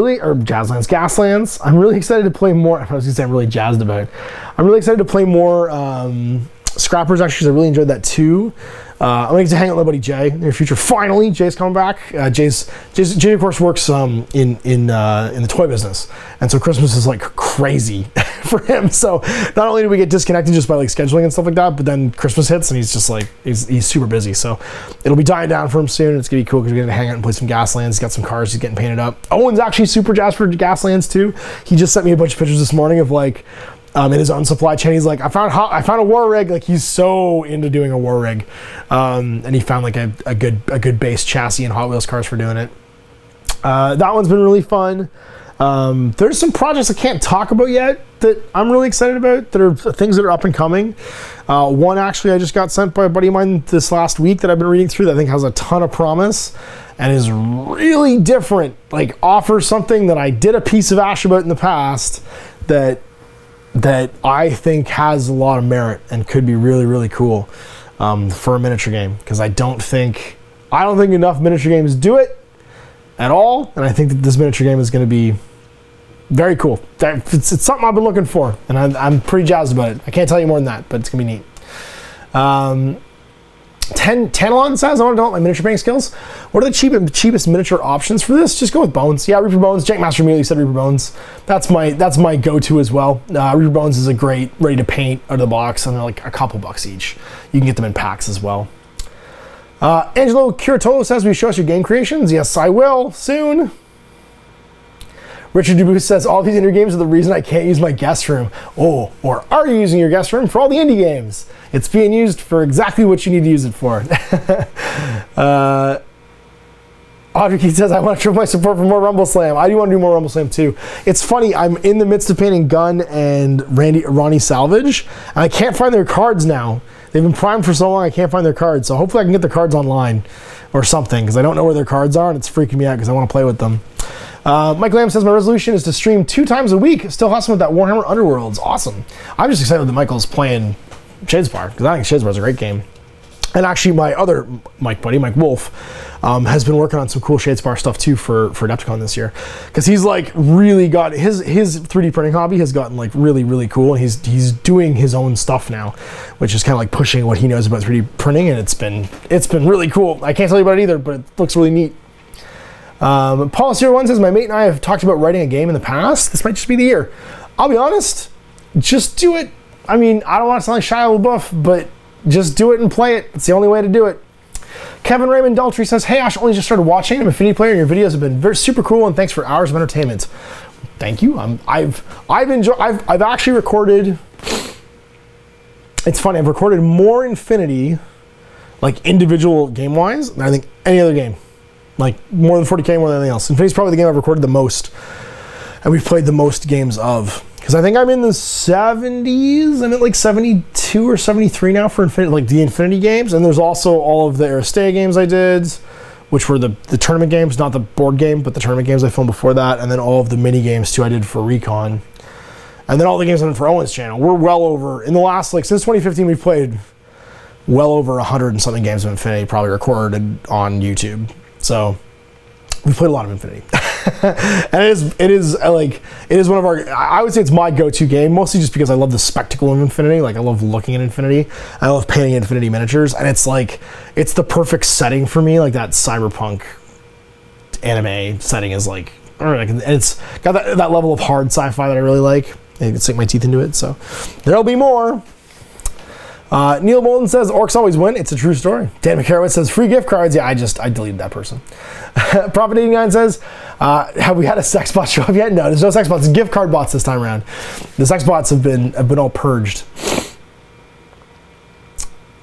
really excited to play more. I was gonna say I'm really jazzed about it. I'm really excited to play more Scrappers, actually, because I really enjoyed that too. I'm going to get to hang out with my buddy Jay in the near future. Finally, Jay's coming back. Jay of course works in the toy business, and so Christmas is like crazy for him. So not only do we get disconnected just by like scheduling and stuff like that, but then Christmas hits and he's just like, he's super busy. So it'll be dying down for him soon. It's gonna be cool because we're gonna hang out and play some Gaslands. He's got some cars he's getting painted up. Owen's actually super jazzed for Gaslands too. He just sent me a bunch of pictures this morning of like, in his own supply chain, he's like, I found a war rig. Like he's so into doing a war rig, and he found like a good base chassis and Hot Wheels cars for doing it. That one's been really fun. There's some projects I can't talk about yet that I'm really excited about. That are things that are up and coming. One actually I just got sent by a buddy of mine this last week that I've been reading through that I think has a ton of promise and is really different. Like offers something that I did a piece of ash about in the past that I think has a lot of merit and could be really, really cool for a miniature game. Because I don't think enough miniature games do it at all, and I think that this miniature game is going to be very cool. It's something I've been looking for, and I'm pretty jazzed about it. I can't tell you more than that, but it's going to be neat. Tantalon says, I want to develop my miniature painting skills. What are the cheapest miniature options for this? Just go with Bones. Yeah, Reaper Bones. Jake Master immediately said Reaper Bones. That's my go-to as well. Reaper Bones is a great ready to paint out of the box, and they're like a couple bucks each. You can get them in packs as well. Angelo Curatolo says, will you show us your game creations? Yes, I will soon. Richard Dubus says, all these indie games are the reason I can't use my guest room. Oh, or are you using your guest room for all the indie games? It's being used for exactly what you need to use it for. Audrey Keith says, I want to show my support for more Rumble Slam. I do want to do more Rumble Slam too. It's funny, I'm in the midst of painting Gunn and Ronnie Salvage, and I can't find their cards now. They've been primed for so long, I can't find their cards. So hopefully I can get their cards online or something, because I don't know where their cards are, and it's freaking me out because I want to play with them. Mike Lamb says, my resolution is to stream 2 times a week. Still hustling with that Warhammer Underworlds. Awesome. I'm just excited that Michael's playing Shadespire, because I think Shadespire is a great game. And actually my other Mike buddy, Mike Wolf, has been working on some cool Shadespire stuff too for Adepticon this year. Because he's like really got, his 3D printing hobby has gotten like really, really cool. And he's doing his own stuff now, which is kind of like pushing what he knows about 3D printing. And it's been really cool. I can't tell you about it either, but it looks really neat. Paul01 says, my mate and I have talked about writing a game in the past. This might just be the year. I'll be honest, just do it. I mean, I don't want to sound like Shia LaBeouf, but just do it and play it. It's the only way to do it. Kevin Raymond Daltrey says, hey, Ash, only just started watching. I'm an Affinity player, and your videos have been super cool, and thanks for hours of entertainment. Thank you. I've actually recorded, it's funny, I've recorded more Infinity, like individual game-wise, than I think any other game. Like more than 40K, more than anything else. Infinity's probably the game I've recorded the most, and we've played the most games of. Because I think I'm in the 70s. I'm at like 72 or 73 now for Infinity, like the Infinity games. And there's also all of the Aristea games I did, which were the tournament games, not the board game, but the tournament games I filmed before that. And then all of the mini games too I did for Recon. And then all the games I did for Owen's channel. We're well over, in the last, like since 2015, we've played well over 100 and something games of Infinity, probably recorded on YouTube. So we've played a lot of Infinity. And it is one of our, I would say it's my go-to game, mostly just because I love the spectacle of Infinity. Like I love looking at Infinity. I love painting Infinity miniatures, and it's like, it's the perfect setting for me. Like that cyberpunk anime setting is like, and it's got that level of hard sci-fi that I really like. I can sink my teeth into it, so there'll be more. Neil Bolton says, orcs always win. It's a true story. Dan McCarowitz says, free gift cards. Yeah, I deleted that person. Prophet 89 says, have we had a sex bot show up yet? No, there's no sex bots. It's gift card bots this time around. The sex bots have been all purged.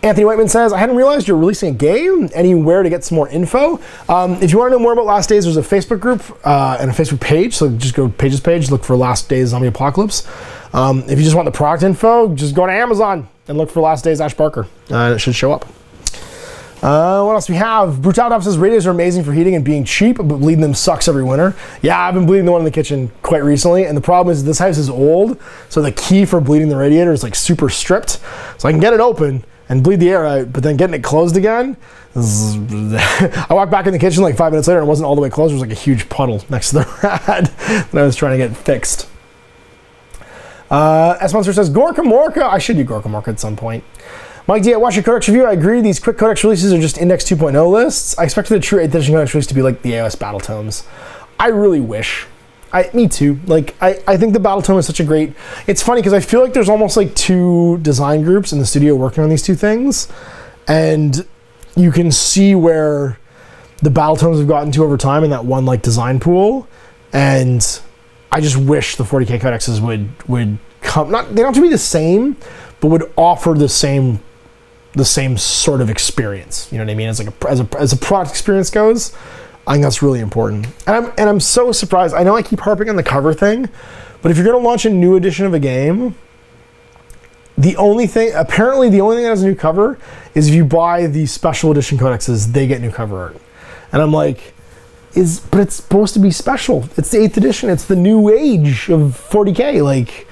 Anthony Whiteman says, I hadn't realized you're releasing a game. Anywhere to get some more info? If you want to know more about Last Days, there's a Facebook group and a Facebook page. So just go to Pages page, look for Last Days Zombie Apocalypse. If you just want the product info, just go to Amazon and look for Last Days Ash Barker. It should show up. What else we have? Brutaltop says, radiators are amazing for heating and being cheap, but bleeding them sucks every winter. Yeah, I've been bleeding the one in the kitchen quite recently, and the problem is this house is old, so the key for bleeding the radiator is like super stripped. So I can get it open and bleed the air out, but then getting it closed again, I walked back in the kitchen like 5 minutes later and it wasn't all the way closed. There was like a huge puddle next to the rad that I was trying to get fixed. S-Monster says, Gorka Morka. I should do Gorka Morka at some point. Mike D, I watched your Codex review. I agree, these quick Codex releases are just Index 2.0 lists. I expected a true 8th edition Codex release to be like the AOS Battle Tomes. I really wish. Me too. Like, I think the Battletome is such a great... It's funny because I feel like there's almost like 2 design groups in the studio working on these 2 things. And you can see where the Battletomes have gotten to over time in that one like design pool. And I just wish the 40K codexes would come... Not, they don't have to be the same, but would offer the same sort of experience. You know what I mean? As a product experience goes, I think that's really important. And I'm so surprised. I know I keep harping on the cover thing, but if you're going to launch a new edition of a game, apparently the only thing that has a new cover is if you buy the special edition codexes, they get new cover art. And I'm like, but it's supposed to be special. It's the 8th edition. It's the new age of 40K. Like,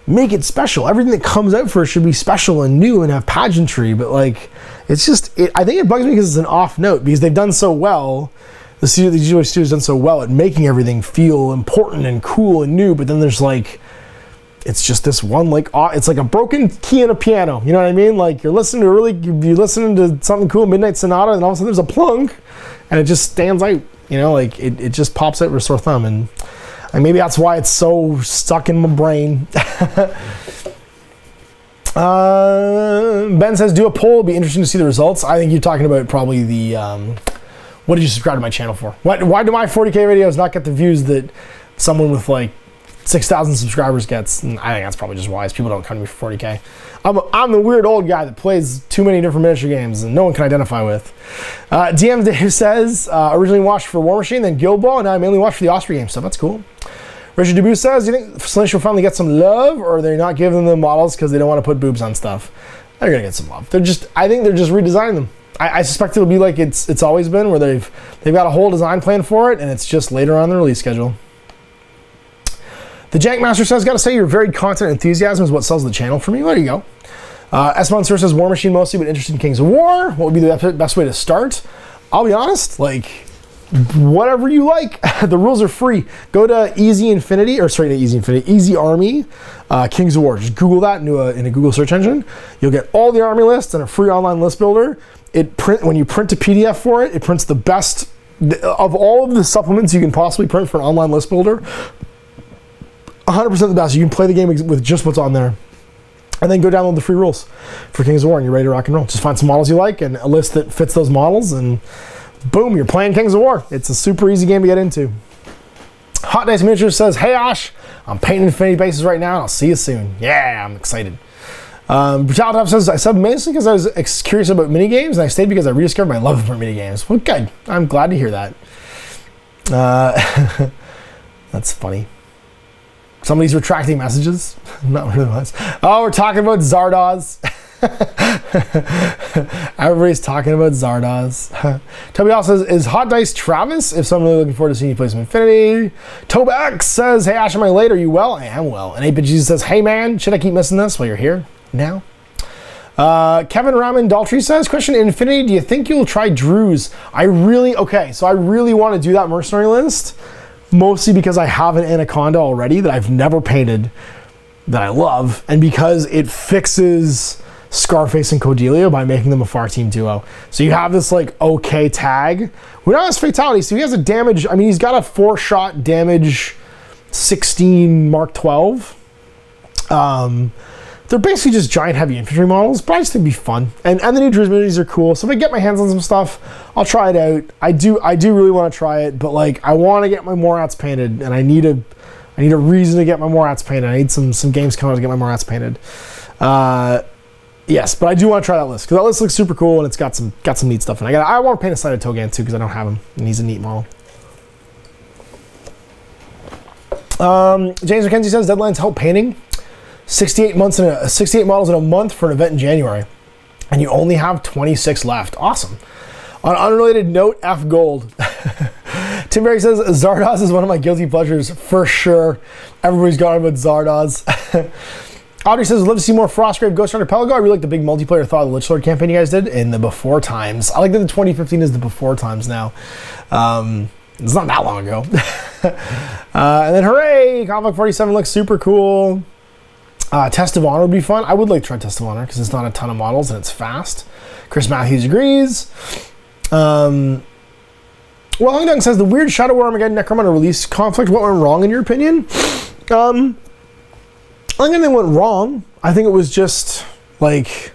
make it special. Everything that comes out for it should be special and new and have pageantry. But like, it's just, I think it bugs me because it's an off note, because they've done so well. The studio's done so well at making everything feel important and cool and new, but then there's like, it's just this one, like, it's like a broken key in a piano. You know what I mean? Like, you're listening to something cool, Midnight Sonata, and all of a sudden there's a plunk, and it just stands out. You know, like, it just pops out with a sore thumb, and maybe that's why it's so stuck in my brain. Ben says, do a poll. It'll be interesting to see the results. I think you're talking about probably the... what did you subscribe to my channel for? Why do my 40K videos not get the views that someone with like 6,000 subscribers gets? And I think that's probably just wise. People don't come to me for 40K. I'm the weird old guy that plays too many different miniature games and no one can identify with. DM Dave says, originally watched for War Machine, then Guild Ball, and now I mainly watch for the Osprey game, so that's cool. Richard Dubois says, do you think Slaanesh will finally get some love, or are they not giving them the models because they don't want to put boobs on stuff? They're going to get some love. I think they're just redesigning them. I suspect it'll be like it's always been, where they've got a whole design plan for it, and it's just later on the release schedule. The Jank Master says, gotta say, your varied content enthusiasm is what sells the channel for me. Well, there you go. S-Monster says, War Machine mostly, but interested in Kings of War. What would be the best way to start? I'll be honest, like, whatever you like. The rules are free. Go to Easy Infinity, or sorry, not Easy Infinity, Easy Army, Kings of War. Just Google that in a Google search engine. You'll get all the army lists and a free online list builder. When you print a PDF for it, it prints the best of all of the supplements you can possibly print for an online list builder. 100% the best. You can play the game with just what's on there. And then go download the free rules for Kings of War and you're ready to rock and roll. Just find some models you like and a list that fits those models, and boom, you're playing Kings of War. It's a super easy game to get into. Hot Dice Miniatures says, hey Ash, I'm painting Infinity bases right now and I'll see you soon. Yeah, I'm excited. Brutality says, I subbed mostly because I was curious about minigames, and I stayed because I rediscovered my love for minigames. Well, good. I'm glad to hear that. That's funny. Somebody's retracting messages. Not really much. Oh, we're talking about Zardoz. Everybody's talking about Zardoz. Toby also says, is Hot Dice Travis? If so, I'm really looking forward to seeing you play some Infinity. Tobax says, hey Ash, am I late? Are you well? I am well. And 8-Bit Jesus says, hey man, should I keep missing this while you're here now? Kevin Raman Daltrey says, question, in Infinity, do you think you'll try Drew's? So I really want to do that mercenary list, mostly because I have an Anaconda already that I've never painted that I love, and because it fixes Scarface and Cordelia by making them a far team duo. So you have this like okay tag. We don't have fatality, so he has a damage. I mean, he's got a 4-shot damage 16 Mark 12. They're basically just giant heavy infantry models, but I just think it'd be fun. And the new Druze minis are cool. So if I get my hands on some stuff, I'll try it out. I do really want to try it, but like I want to get my Morats painted, and I need a reason to get my Morats painted. I need some games coming out to get my Morats painted. Yes, but I do want to try that list because that list looks super cool and it's got some neat stuff. And I want to paint a side of Togan too because I don't have him, and he's a neat model. James McKenzie says deadlines help painting. 68 models in a month for an event in January, and you only have 26 left. Awesome. On an unrelated note, F gold. Tim Berry says Zardoz is one of my guilty pleasures for sure. Everybody's gone about Zardoz. Audrey says, I'd love to see more Frostgrave Ghost Rider Pelago. I really like the big multiplayer Thaw of the Lich Lord campaign you guys did in the before times. I like that the 2015 is the before times now. It's not that long ago. And then hooray, Conflict 47 looks super cool. Test of Honor would be fun. I would like to try Test of Honor because it's not a ton of models and it's fast. Chris Matthews agrees. Well, Hung Dong says the weird Shadow War Armageddon Necromunda release conflict. What went wrong in your opinion? I think anything went wrong. I think it was just like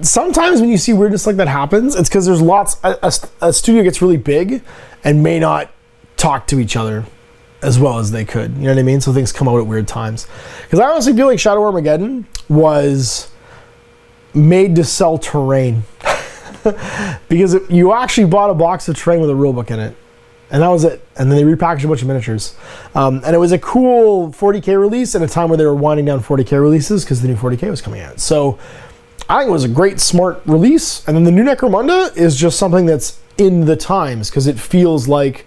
sometimes when you see weirdness like that happens, it's because there's a studio gets really big and may not talk to each other as well as they could. You know what I mean? So things come out at weird times. Because I honestly feel like Shadow Armageddon was made to sell terrain. Because you actually bought a box of terrain with a rulebook in it. And that was it. And then they repackaged a bunch of miniatures. And it was a cool 40K release at a time where they were winding down 40K releases because the new 40K was coming out. So I think it was a great, smart release. And then the new Necromunda is just something that's in the times because it feels like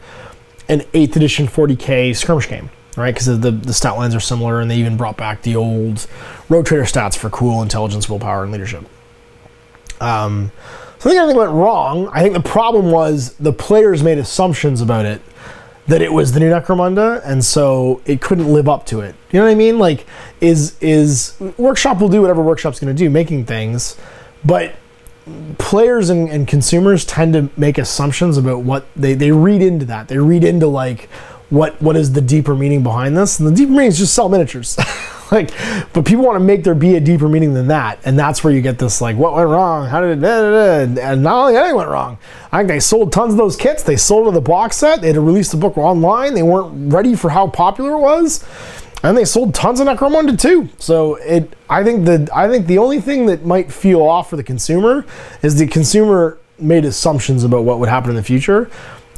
an 8th edition 40K skirmish game, right? Because the stat lines are similar, and they even brought back the old Road Trader stats for cool intelligence, willpower, and leadership. So I think everything went wrong. I think the problem was the players made assumptions about it, that it was the new Necromunda, and so it couldn't live up to it. You know what I mean? Like, Workshop will do whatever Workshop's going to do, making things, but players and consumers tend to make assumptions about what they read into that. They read into like what is the deeper meaning behind this, and the deeper meaning is just sell miniatures. Like, but people want to make there be a deeper meaning than that, and that's where you get this like, what went wrong? How did it? And not only anything went wrong, I think they sold tons of those kits. They sold to the box set. They had to release the book online. They weren't ready for how popular it was, and they sold tons of Necromunda too. So I think the only thing that might feel off for the consumer is the consumer made assumptions about what would happen in the future.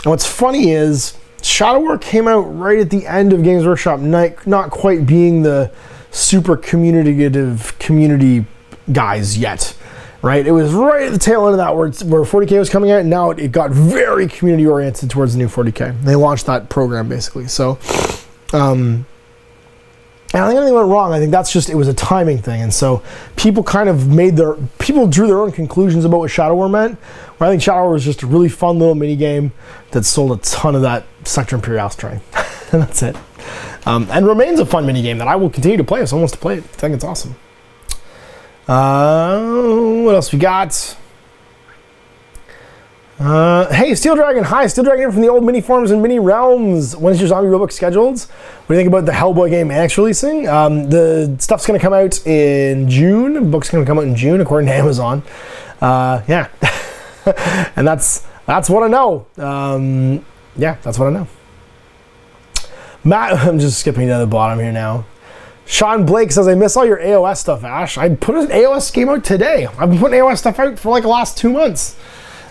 And what's funny is Shadow War came out right at the end of Games Workshop, not quite being the super communicative community guys yet, right? It was right at the tail end of that where 40K was coming out, and now it got very community oriented towards the new 40K. They launched that program basically. So and I don't think anything went wrong. I think that's just, it was a timing thing. And so people kind of people drew their own conclusions about what Shadow War meant, where I think Shadow War was just a really fun little mini game that sold a ton of that Sector Imperialis terrain. And that's it. And remains a fun mini game that I will continue to play if someone wants to play it. I think it's awesome. What else we got? Hey, Steel Dragon. Hi, Steel Dragon here from the old mini forums and mini realms. When is your zombie rulebook scheduled? What do you think about the Hellboy game Annex releasing? The stuff's going to come out in June. The book's going to come out in June, according to Amazon. Yeah. And that's what I know. Yeah, that's what I know. Matt, I'm just skipping to the bottom here now. Sean Blake says, I miss all your AOS stuff, Ash. I put an AOS game out today. I've been putting AOS stuff out for like the last 2 months.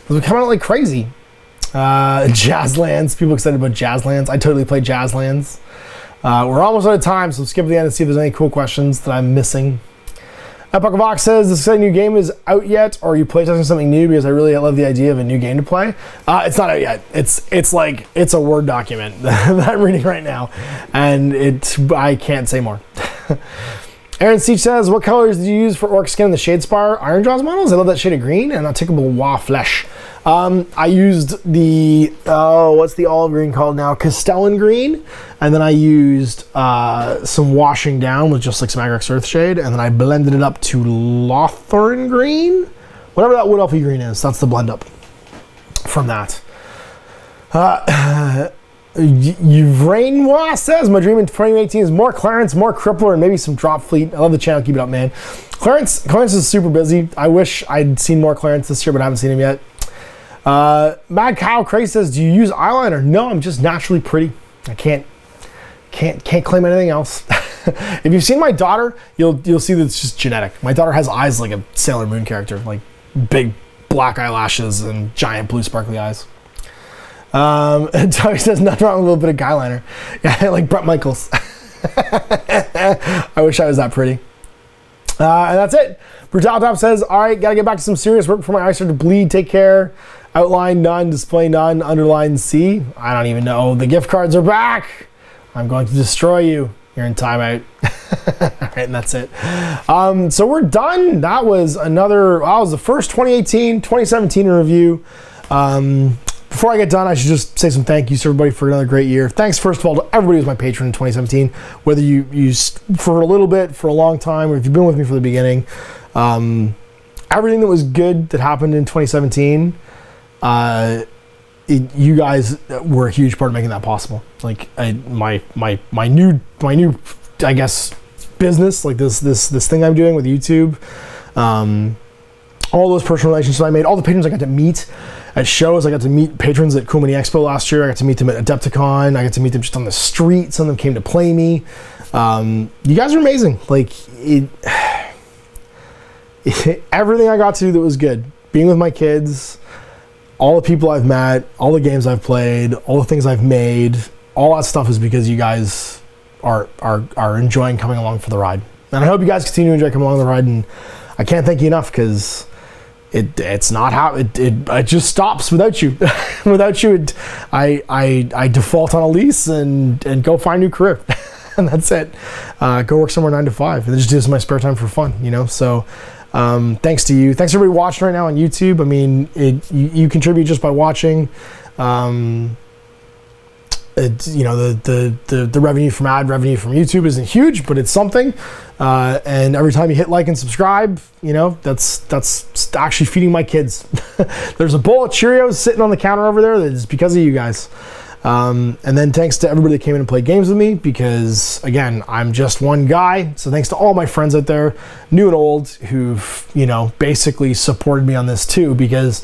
It's been coming out like crazy. Jazzlands. People excited about Jazzlands. I totally played Jazzlands. We're almost out of time, so skip to the end and see if there's any cool questions that I'm missing. Epoch Vox says, this exciting new game is out yet, or are you playtesting something new? Because I really love the idea of a new game to play. It's not out yet. It's like, it's a Word document that I'm reading right now, and I can't say more. Aaron Seach says, what colors did you use for Orc Skin and the Shadespire Iron Jaws models? I love that shade of green and that tickable Wa Flesh. I used the, what's the olive green called now? Castellan green. And then I used some washing down with just like some Agrex Earthshade. And then I blended it up to Lothorn green. Whatever that Wood Elfy green is, that's the blend up from that. Yvrainois says, my dream in 2018 is more Clarence, more Crippler, and maybe some Drop Fleet. I love the channel, keep it up, man. Clarence is super busy. I wish I'd seen more Clarence this year, but I haven't seen him yet. Mad Cow Cray says, do you use eyeliner? No, I'm just naturally pretty. I can't claim anything else. If you've seen my daughter, you'll see that it's just genetic. My daughter has eyes like a Sailor Moon character, like big black eyelashes and giant blue sparkly eyes. And Tommy says, nothing wrong with a little bit of guy liner. Yeah, like Brett Michaels. I wish I was that pretty. And that's it. Brutal Top says, all right, gotta get back to some serious work before my eyes start to bleed. Take care. Outline none, display none, underline C. I don't even know. The gift cards are back. I'm going to destroy you. You're in timeout. All right, and that's it. So we're done. That was the first 2017 review. Before I get done, I should just say some thank yous to everybody for another great year. Thanks, first of all, to everybody who's my patron in 2017, whether you used for a little bit, for a long time, or if you've been with me from the beginning. Everything that was good that happened in 2017 you guys were a huge part of making that possible. Like my new I guess business, like this thing I'm doing with YouTube, all those personal relationships I made, all the patrons I got to meet at shows. I got to meet patrons at Cool Mini Expo last year. I got to meet them at Adepticon. I got to meet them just on the street. Some of them came to play me. You guys are amazing. Like everything I got to do that was good. Being with my kids, all the people I've met, all the games I've played, all the things I've made, all that stuff is because you guys are enjoying coming along for the ride. And I hope you guys continue to enjoy coming along the ride. And I can't thank you enough, because it's not how it just stops without you. Without you, I default on a lease and go find a new career. And that's it. Go work somewhere 9 to 5 and just do this in my spare time for fun, you know? So thanks to you. Thanks to everybody watching right now on YouTube. I mean, you contribute just by watching. You know, the revenue from ad revenue from YouTube isn't huge, but it's something. And every time you hit like and subscribe, you know, that's actually feeding my kids. There's a bowl of Cheerios sitting on the counter over there that is because of you guys. And then thanks to everybody that came in and played games with me, because again, I'm just one guy. So thanks to all my friends out there, new and old, who've, you know, basically supported me on this too, because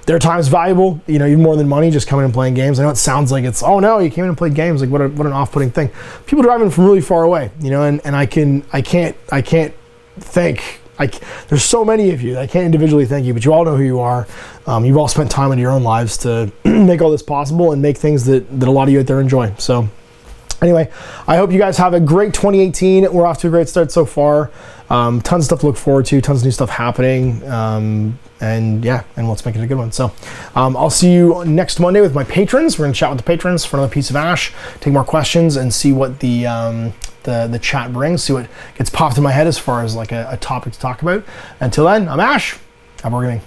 their time's valuable, you know, even more than money, just coming and playing games. I know it sounds like it's, oh no, you came in and played games, like what an off-putting thing. People driving from really far away, you know, and I can't thank, there's so many of you, I can't individually thank you, but you all know who you are. You've all spent time in your own lives to make all this possible and make things that a lot of you out there enjoy. So anyway, I hope you guys have a great 2018. We're off to a great start so far. Tons of stuff to look forward to, tons of new stuff happening. And yeah, and let's make it a good one. So I'll see you next Monday with my patrons. We're gonna chat with the patrons for another piece of Ash, take more questions, and see what the chat brings, see what gets popped in my head as far as like a topic to talk about. Until then, I'm Ash. Happy wargaming.